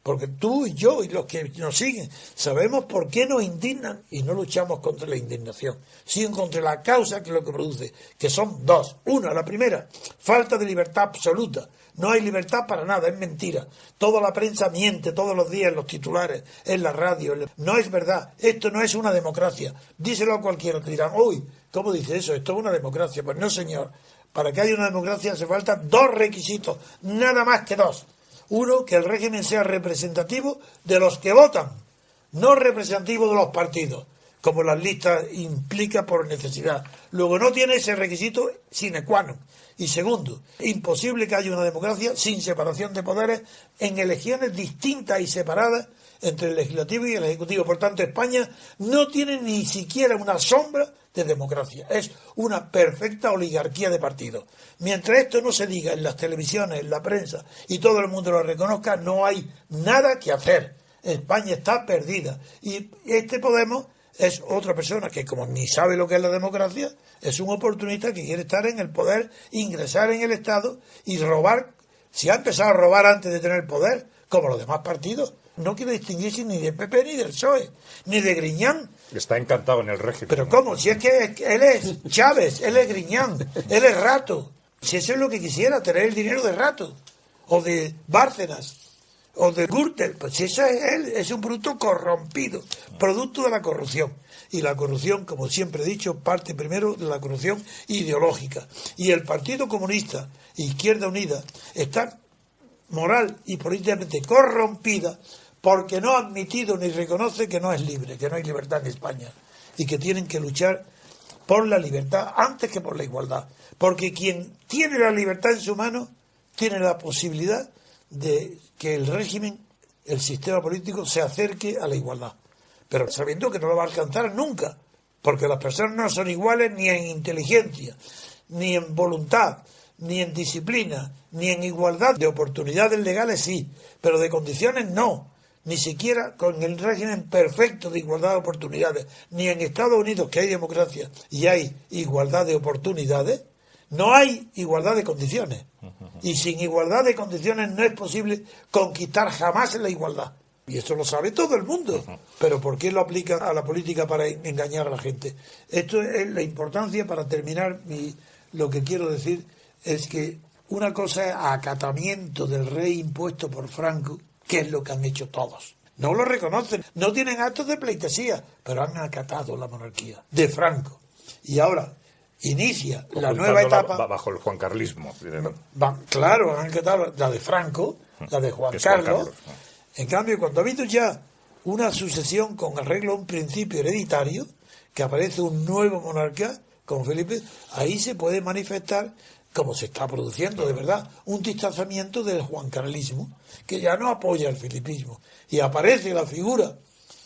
Porque tú y yo y los que nos siguen sabemos por qué nos indignan y no luchamos contra la indignación, sino contra la causa que es lo que produce, que son dos. Una, la primera, falta de libertad absoluta. No hay libertad para nada, es mentira. Toda la prensa miente todos los días en los titulares, en la radio. No es verdad, esto no es una democracia. Díselo a cualquiera, te dirán, uy, ¿cómo dice eso? Esto es una democracia. Pues no, señor. Para que haya una democracia hace falta dos requisitos, nada más que dos. Uno, que el régimen sea representativo de los que votan, no representativo de los partidos, como las listas implica por necesidad. Luego no tiene ese requisito sine qua non. Y segundo, imposible que haya una democracia sin separación de poderes en elecciones distintas y separadas entre el legislativo y el ejecutivo. Por tanto, España no tiene ni siquiera una sombra de democracia. Es una perfecta oligarquía de partidos. Mientras esto no se diga en las televisiones, en la prensa, y todo el mundo lo reconozca, no hay nada que hacer. España está perdida. Y este Podemos es otra persona que, como ni sabe lo que es la democracia, es un oportunista que quiere estar en el poder, ingresar en el Estado y robar. Si ha empezado a robar antes de tener poder, como los demás partidos, no quiere distinguirse ni del PP ni del PSOE, ni de Griñán. Está encantado en el régimen. Pero ¿cómo? Si es que él es Chávez, él es Griñán, él es Rato. Si eso es lo que quisiera, tener el dinero de Rato o de Bárcenas. o de Gürtel, pues eso es él, es un producto corrompido, producto de la corrupción. Y la corrupción, como siempre he dicho, parte primero de la corrupción ideológica. Y el Partido Comunista, Izquierda Unida, está moral y políticamente corrompida porque no ha admitido ni reconoce que no es libre, que no hay libertad en España y que tienen que luchar por la libertad antes que por la igualdad. Porque quien tiene la libertad en su mano tiene la posibilidad de que el régimen, el sistema político, se acerque a la igualdad. Pero sabiendo que no lo va a alcanzar nunca, porque las personas no son iguales ni en inteligencia, ni en voluntad, ni en disciplina, ni en igualdad de oportunidades legales sí, pero de condiciones no, ni siquiera con el régimen perfecto de igualdad de oportunidades, ni en Estados Unidos, que hay democracia y hay igualdad de oportunidades, no hay igualdad de condiciones. Y sin igualdad de condiciones no es posible conquistar jamás la igualdad. Y eso lo sabe todo el mundo. Pero ¿por qué lo aplica a la política para engañar a la gente? Esto es la importancia, para terminar, lo que quiero decir es que una cosa es acatamiento del rey impuesto por Franco, que es lo que han hecho todos. No lo reconocen, no tienen actos de pleitesía, pero han acatado la monarquía de Franco. Y ahora inicia la nueva etapa bajo el juancarlismo. Claro, han acatado la de Franco, la de Juan Carlos. En cambio, cuando ha habido ya una sucesión con arreglo a un principio hereditario, que aparece un nuevo monarca con Felipe, ahí se puede manifestar, como se está produciendo de verdad, un distanciamiento del juancarlismo, que ya no apoya el felipismo. Y aparece la figura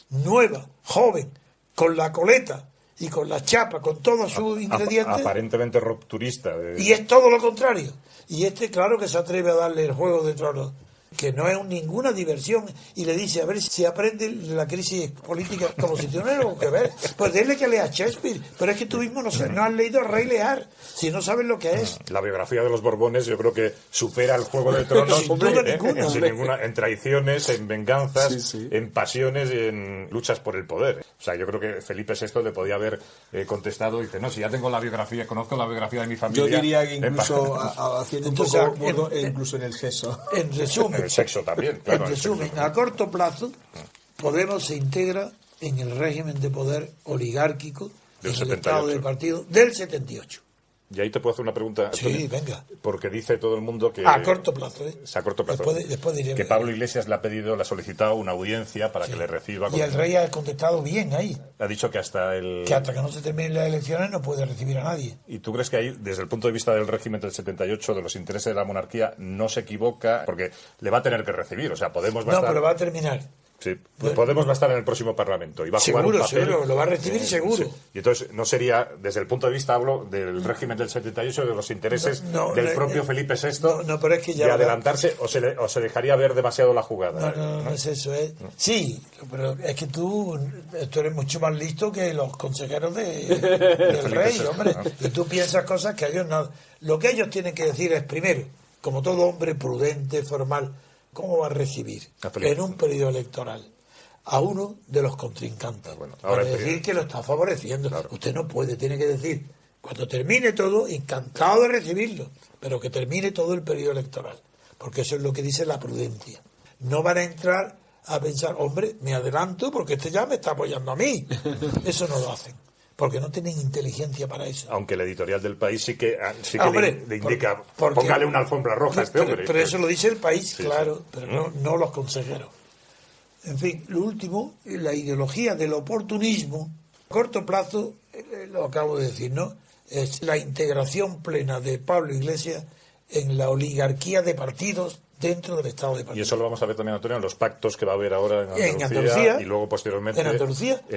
nueva, joven, con la coleta y con la chapa, con todos sus ingredientes. Aparentemente rupturista. Y es todo lo contrario. Y claro que se atreve a darle el Juego de Tronos, que no es ninguna diversión, y le dice a ver si aprende la crisis política como si tuviera algo que ver. Pues dile que lea Shakespeare, pero es que tú mismo no has leído a Rey Lear, si no sabes lo que es. La biografía de los Borbones yo creo que supera el Juego de Tronos sin duda ninguna. En traiciones, en venganzas, en pasiones y en luchas por el poder. O sea, yo creo que Felipe VI le podía haber contestado y dice, no, si ya tengo la biografía, conozco la biografía de mi familia. Yo diría que incluso haciendo un poco burdo, incluso en el sexo. En resumen, el sexo también, claro. En resumen, a corto plazo, Podemos se integra en el régimen de poder oligárquico del Estado del partido del 78. Y ahí te puedo hacer una pregunta. Antonio, sí, venga. Porque dice todo el mundo que... A corto plazo, ¿eh? A corto plazo. Después diré, que Pablo Iglesias le ha solicitado una audiencia para que le reciba... Y el rey ha contestado bien ahí. Ha dicho que hasta que no se terminen las elecciones no puede recibir a nadie. ¿Y tú crees que ahí, desde el punto de vista del régimen del 78, de los intereses de la monarquía, no se equivoca? Porque le va a tener que recibir, o sea, Podemos va a estar... pero va a terminar. Sí, Podemos va a estar en el próximo Parlamento y va a jugar un papel. Seguro, lo va a recibir seguro. Sí. Y entonces no sería, desde el punto de vista, hablo del régimen del 78, de los intereses del propio Felipe VI, pero es que ya de adelantarse, o se dejaría ver demasiado la jugada. No es eso. Sí, pero es que tú eres mucho más listo que los consejeros del rey, hombre. Y tú piensas cosas que ellos no... Lo que ellos tienen que decir es, primero, como todo hombre prudente, formal, ¿cómo va a recibir en un periodo electoral a uno de los contrincantes? Para decir que lo está favoreciendo. Claro. Usted no puede, tiene que decir, cuando termine todo, encantado de recibirlo, pero que termine todo el periodo electoral, porque eso es lo que dice la prudencia. No van a entrar a pensar, hombre, me adelanto porque este ya me está apoyando a mí. Eso no lo hacen, porque no tienen inteligencia para eso. Aunque el editorial del País sí que le indica, póngale una alfombra roja a este hombre. Pero eso lo dice el País, claro, pero no los consejeros. En fin, lo último, la ideología del oportunismo, a corto plazo, lo acabo de decir, ¿no? Es la integración plena de Pablo Iglesias en la oligarquía de partidos dentro del Estado de partido. Y eso lo vamos a ver también, Antonio, en los pactos que va a haber ahora en Andalucía y luego posteriormente en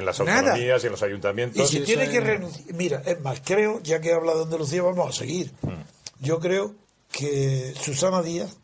las autonomías y en los ayuntamientos. Y si tiene que renunciar... Mira, es más, creo, ya que he hablado de Andalucía, vamos a seguir. Yo creo que Susana Díaz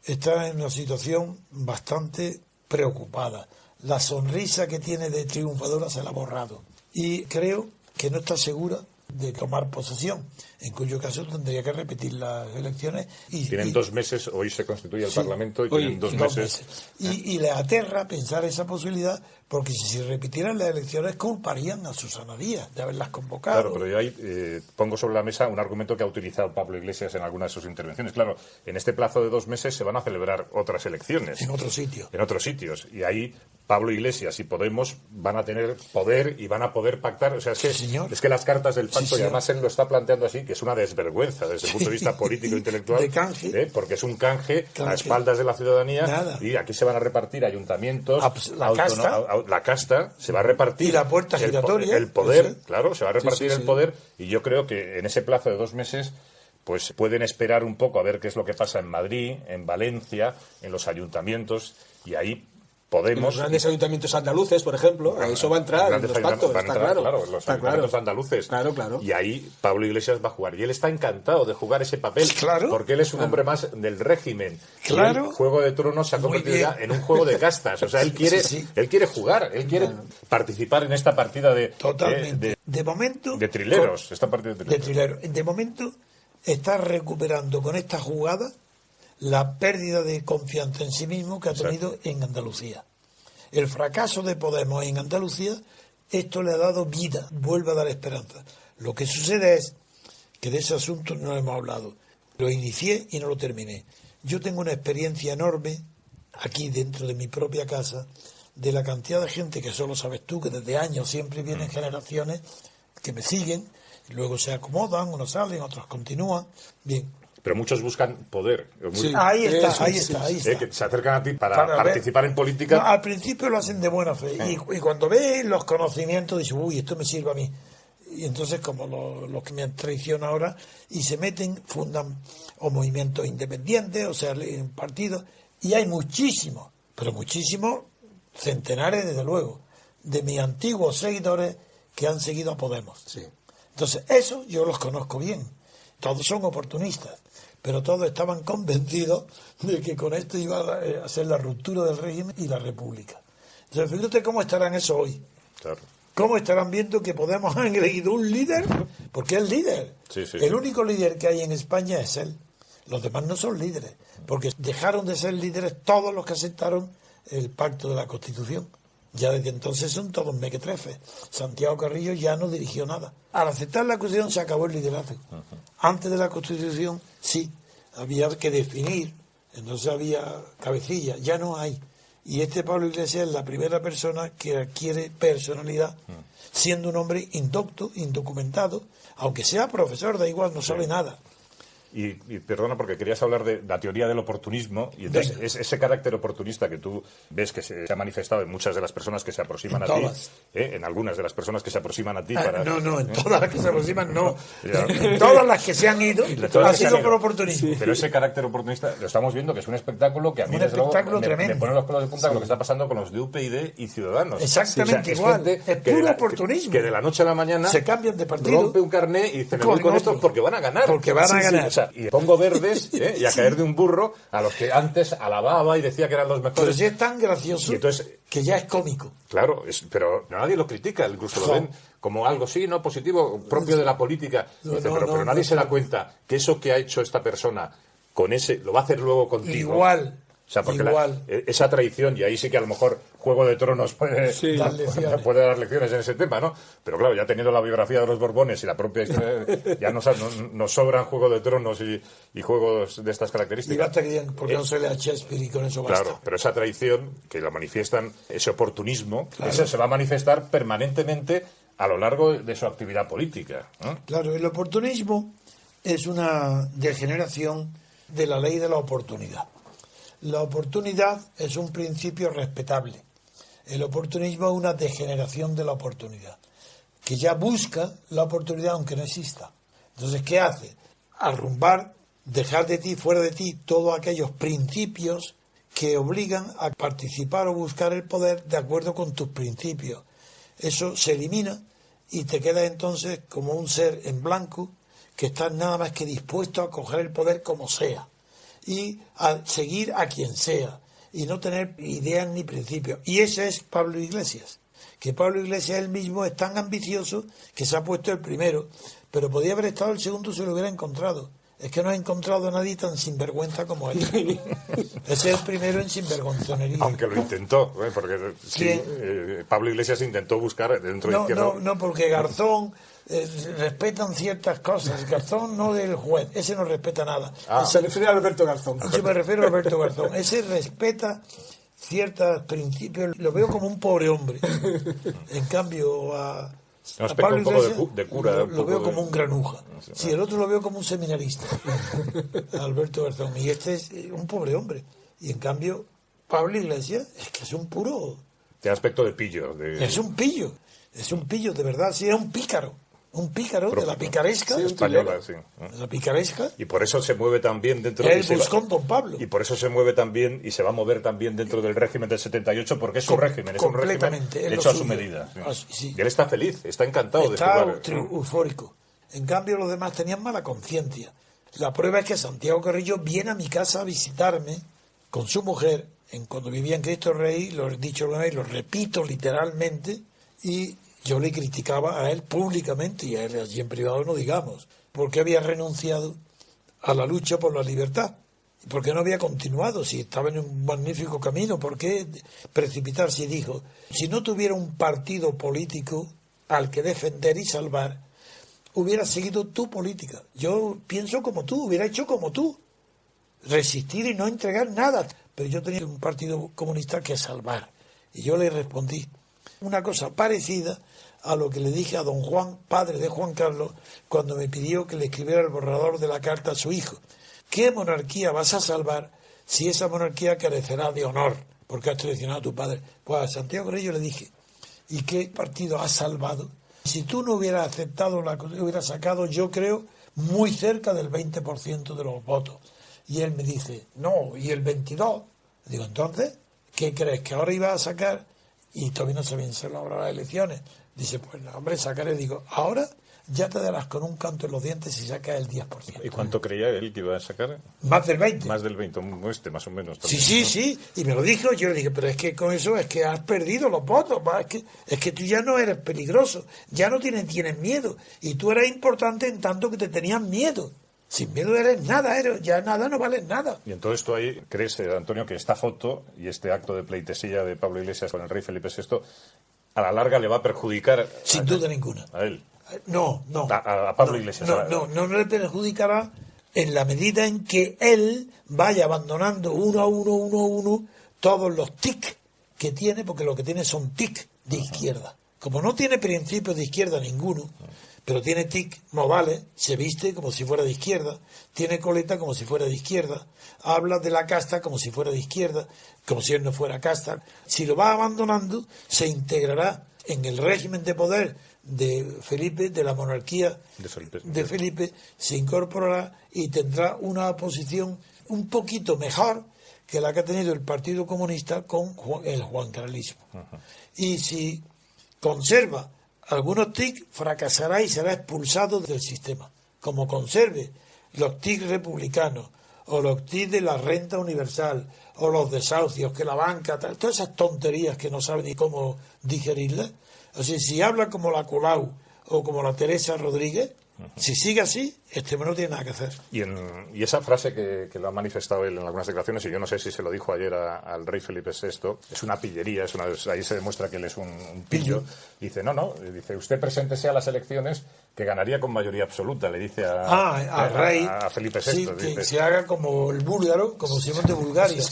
está en una situación bastante preocupada. La sonrisa que tiene de triunfadora se la ha borrado. Y creo que no está segura de tomar posesión. en cuyo caso tendría que repetir las elecciones. Tienen 2 meses, hoy se constituye el Parlamento y tienen 2 meses. Y le aterra pensar esa posibilidad, porque si se repitieran las elecciones culparían a Susana Díaz de haberlas convocado. Claro, pero yo ahí pongo sobre la mesa un argumento que ha utilizado Pablo Iglesias en algunas de sus intervenciones. Claro, en este plazo de 2 meses se van a celebrar otras elecciones. En otros sitios. En otros sitios. Y ahí Pablo Iglesias y Podemos van a tener poder y van a poder pactar. O sea, es que las cartas del pacto, y además él lo está planteando así, que es una desvergüenza desde el punto de vista político e intelectual. De canje. Porque es un canje a espaldas de la ciudadanía. Nada. Y aquí se van a repartir ayuntamientos. La casta se va a repartir. Y la puerta giratoria. El poder, claro, se va a repartir el poder. Y yo creo que en ese plazo de 2 meses pues pueden esperar un poco a ver qué es lo que pasa en Madrid, en Valencia, en los ayuntamientos, y ahí Podemos. Los grandes ayuntamientos andaluces, por ejemplo, a eso va a entrar en los pactos, está claro. Los ayuntamientos andaluces. Claro. Y ahí Pablo Iglesias va a jugar. Y él está encantado de jugar ese papel, porque él es un hombre más del régimen. Claro. Y el Juego de Tronos se ha convertido ya en un juego de castas. O sea, él quiere jugar, él quiere participar en esta partida de momento, de trileros. Esta partida de trileros. De momento está recuperando con esta jugada la pérdida de confianza en sí mismo que ha tenido en Andalucía. El fracaso de Podemos en Andalucía, esto le ha dado vida, vuelve a dar esperanza. Lo que sucede es que de ese asunto no hemos hablado. Lo inicié y no lo terminé. Yo tengo una experiencia enorme aquí dentro de mi propia casa de la cantidad de gente que solo sabes tú, que desde años siempre vienen generaciones que me siguen, y luego se acomodan, unos salen, otros continúan. Bien. Pero muchos buscan poder. Ahí está. Que se acercan a ti para participar en política. No, al principio lo hacen de buena fe. Y cuando ven los conocimientos, dicen, uy, esto me sirve a mí. Y entonces, como los que me traicionan ahora, y se meten, fundan o movimientos independientes, o sea, en partidos. Y hay muchísimos, pero muchísimos, centenares desde luego, de mis antiguos seguidores que han seguido a Podemos. Sí. Entonces, eso yo los conozco bien. Todos son oportunistas, pero todos estaban convencidos de que con esto iba a ser la ruptura del régimen y la república. Entonces, fíjate cómo estarán eso hoy. Claro. ¿Cómo estarán viendo que Podemos han elegido un líder? Porque es líder. El único líder que hay en España es él. Los demás no son líderes, porque dejaron de ser líderes todos los que aceptaron el pacto de la Constitución. Ya desde entonces son todos mequetrefes. Santiago Carrillo ya no dirigió nada. Al aceptar la Constitución se acabó el liderazgo. Antes de la Constitución, sí, había que definir, entonces había cabecilla, ya no hay. Y este Pablo Iglesias es la primera persona que adquiere personalidad, siendo un hombre indocto, indocumentado, aunque sea profesor, da igual, no sabe nada. Y perdona, porque querías hablar de la teoría del oportunismo, y entonces ese carácter oportunista que tú ves que se ha manifestado en muchas de las personas que se aproximan a ti, en algunas de las personas que se aproximan a ti para... No, en todas las que se aproximan no. En todas las que se han ido ha sido por oportunismo. Pero ese carácter oportunista lo estamos viendo, que es un espectáculo que a mí desde luego me pone los pelos de punta con lo que está pasando con los de UPyD y Ciudadanos. Exactamente igual. Es puro oportunismo. Que de la noche a la mañana se cambian de partido, rompe un carné y dicen, me voy con esto porque van a ganar. Porque van a ganar. Y pongo verdes y a caer de un burro a los que antes alababa y decía que eran los mejores. Pero si es tan gracioso que ya es cómico. Claro, pero nadie lo critica, incluso lo ven como algo positivo, propio de la política. Pero nadie se da cuenta que eso que ha hecho esta persona con ese lo va a hacer luego contigo. Igual. O sea, porque esa traición, y ahí sí que a lo mejor Juego de Tronos puede dar lecciones en ese tema, ¿no? Pero claro, ya teniendo la biografía de los Borbones y la propia historia, ya nos sobran Juego de Tronos y juegos de estas características. Y basta que porque no se le a Shakespeare y con eso basta. Claro, pero esa traición que la manifiestan, ese oportunismo, eso se va a manifestar permanentemente a lo largo de su actividad política, ¿no? Claro, el oportunismo es una degeneración de la ley de la oportunidad. La oportunidad es un principio respetable. El oportunismo es una degeneración de la oportunidad, que ya busca la oportunidad aunque no exista. Entonces, ¿qué hace? Arrumbar, dejar de ti, fuera de ti, todos aquellos principios que obligan a participar o buscar el poder de acuerdo con tus principios. Eso se elimina y te quedas entonces como un ser en blanco que está nada más que dispuesto a coger el poder como sea y a seguir a quien sea y no tener ideas ni principios. Y ese es Pablo Iglesias. que Pablo Iglesias él mismo es tan ambicioso que se ha puesto el primero, pero podía haber estado el segundo si lo hubiera encontrado. Es que no ha encontrado a nadie tan sinvergüenza como él. Es el primero en sinvergonzonería. Aunque lo intentó, porque sí, Pablo Iglesias intentó buscar dentro de izquierda. No, porque Garzón respetan ciertas cosas. Garzón no del juez, ese no respeta nada. Se refiere a Alberto Garzón. Yo me refiero a Alberto Garzón. Ese respeta ciertos principios, lo veo como un pobre hombre. En cambio, a Pablo Iglesias un poco de cura. Lo veo como un granuja. Sí, el otro lo veo como un seminarista. Alberto Garzón. Y este es un pobre hombre. Y en cambio, Pablo Iglesias es que es un puro... Tiene aspecto de pillo. Es un pillo. Es un pillo, de verdad. Sí, es un pícaro. Un pícaro de la picaresca. Sí, española, sí. De la picaresca. Y por eso se mueve también dentro del buscón Don Pablo. Y por eso se mueve también y se va a mover también dentro del régimen del 78, porque es su régimen, es un régimen hecho a su medida. Sí. Y él está feliz, está encantado de jugar. Está eufórico. En cambio, los demás tenían mala conciencia. La prueba es que Santiago Carrillo viene a mi casa a visitarme con su mujer, cuando vivía en Cristo Rey, lo he dicho una vez, lo repito literalmente, y yo le criticaba a él públicamente, y a él allí en privado no digamos, porque había renunciado a la lucha por la libertad, porque no había continuado, si estaba en un magnífico camino, ¿por qué precipitarse? Y dijo, si no tuviera un partido político al que defender y salvar, hubiera seguido tu política. Yo pienso como tú, hubiera hecho como tú, resistir y no entregar nada, pero yo tenía un partido comunista que salvar. Y yo le respondí una cosa parecida a lo que le dije a don Juan, padre de Juan Carlos, cuando me pidió que le escribiera el borrador de la carta a su hijo. ¿Qué monarquía vas a salvar si esa monarquía carecerá de honor? Porque has traicionado a tu padre. Pues a Santiago Carrillo le dije, ¿y qué partido has salvado? Si tú no hubieras aceptado la cosa, hubieras sacado, yo creo, muy cerca del 20% de los votos. Y él me dice, no, ¿y el 22%? Digo, entonces, ¿qué crees? ¿Que ahora iba a sacar? Y todavía no se habían celebrado las elecciones. Dice, pues no, hombre, sacaré. Digo, ahora ya te darás con un canto en los dientes si sacas el 10%. ¿Y cuánto creía él que iba a sacar? Más del 20%. Más del 20%, más o menos. También, sí, ¿no? Sí. Y me lo dijo, yo le dije, pero es que con eso es que has perdido los votos. Es que tú ya no eres peligroso. Ya no tienes miedo. Y tú eras importante en tanto que te tenían miedo. Sin miedo eres nada, ya nada, no vales nada. Y en todo esto ahí, ¿crees, Antonio, que esta foto y este acto de pleitesía de Pablo Iglesias con el rey Felipe VI a la larga le va a perjudicar? Sin duda ninguna. ¿A él? No. A Pablo Iglesias. No le perjudicará en la medida en que él vaya abandonando uno a uno todos los tic que tiene, porque lo que tiene son tic de izquierda. Como no tiene principios de izquierda ninguno, pero tiene tic modales, se viste como si fuera de izquierda, tiene coleta como si fuera de izquierda, habla de la casta como si fuera de izquierda, como si él no fuera casta. Si lo va abandonando, se integrará en el régimen de poder de Felipe, de la monarquía de Felipe, se incorporará y tendrá una posición un poquito mejor que la que ha tenido el Partido Comunista con el juancarlismo. Y si conserva algunos TIC, fracasará y será expulsado del sistema. Como conserve los TIC republicanos, o los TIC de la renta universal, o los desahucios, que la banca, todas esas tonterías que no sabe ni cómo digerirlas. O sea, si habla como la Colau o como la Teresa Rodríguez, si sigue así, este no tiene nada que hacer. Y esa frase que lo ha manifestado él en algunas declaraciones, y yo no sé si se lo dijo ayer al rey Felipe VI, es una pillería, ahí se demuestra que él es un pillo. Dice, dice, usted preséntese a las elecciones que ganaría con mayoría absoluta, le dice al rey, a Felipe VI. Sí, que se haga como el búlgaro, como Simón de Bulgaria,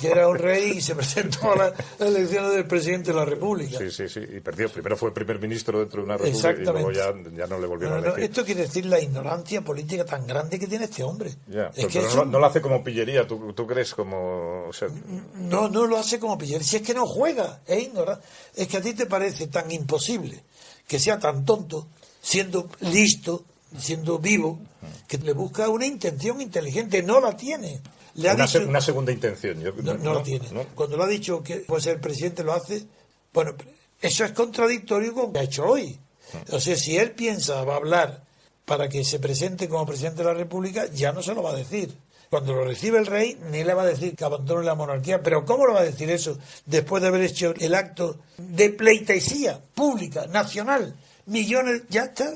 que era un rey y se presentó a las elecciones del presidente de la República. Sí, y perdió. Primero fue primer ministro dentro de una república y luego ya no le volvieron a elegir. Esto quiere decir la ignorancia política tan grande que tiene este hombre. Pero no lo hace como pillería, ¿tú crees? Como, o sea... No lo hace como pillería. Si es que no juega, es ignorante. Es que a ti te parece tan imposible que sea tan tonto, siendo listo, siendo vivo, que le busca una intención inteligente. No la tiene. Una segunda intención. No la tiene. ¿No? Cuando lo ha dicho que puede ser presidente, lo hace. Bueno, eso es contradictorio con lo que ha hecho hoy. O sea, si él piensa, va a hablar para que se presente como presidente de la República, ya no se lo va a decir. Cuando lo recibe el rey, ni le va a decir que abandone la monarquía. Pero ¿cómo lo va a decir eso después de haber hecho el acto de pleitesía pública, nacional? Millones, ya está.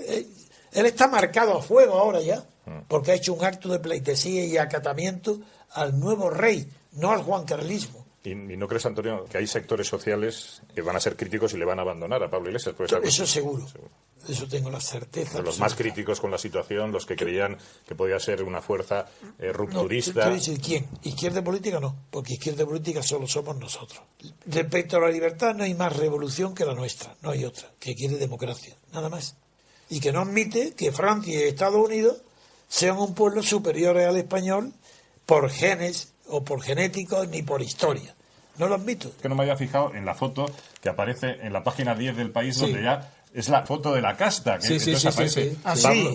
Él está marcado a fuego ahora ya, porque ha hecho un acto de pleitesía y acatamiento al nuevo rey, no al juancarlismo. ¿Y no crees, Antonio, que hay sectores sociales que van a ser críticos y le van a abandonar a Pablo Iglesias? Eso seguro. Eso tengo la certeza. Los más críticos con la situación, los que creían que podía ser una fuerza rupturista. No, ¿quién? Izquierda política no, porque izquierda política solo somos nosotros. Respecto a la libertad, no hay más revolución que la nuestra, no hay otra, que quiere democracia, nada más. Y que no admite que Francia y Estados Unidos sean un pueblo superior al español por genes o por genéticos ni por historia. No lo admito. Que no me había fijado en la foto que aparece en la página 10 del País, donde ya es la foto de la casta. Que aparece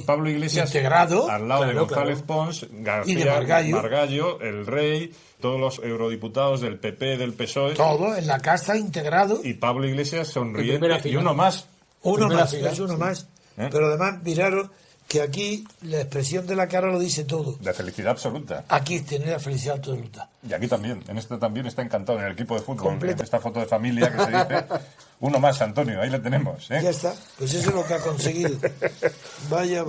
Pablo Iglesias integrado, al lado de González Pons, García Margallo, el rey, todos los eurodiputados del PP, del PSOE. Todo en la casta integrado. Y Pablo Iglesias sonriente. Y uno más. Uno más. Pero además, miraros que aquí la expresión de la cara lo dice todo. De felicidad absoluta. Aquí tiene la felicidad absoluta. Y aquí también, en este también está encantado, en el equipo de fútbol, en esta foto de familia que se dice, uno más, Antonio, ahí le tenemos. Ya está, pues eso es lo que ha conseguido. Vaya.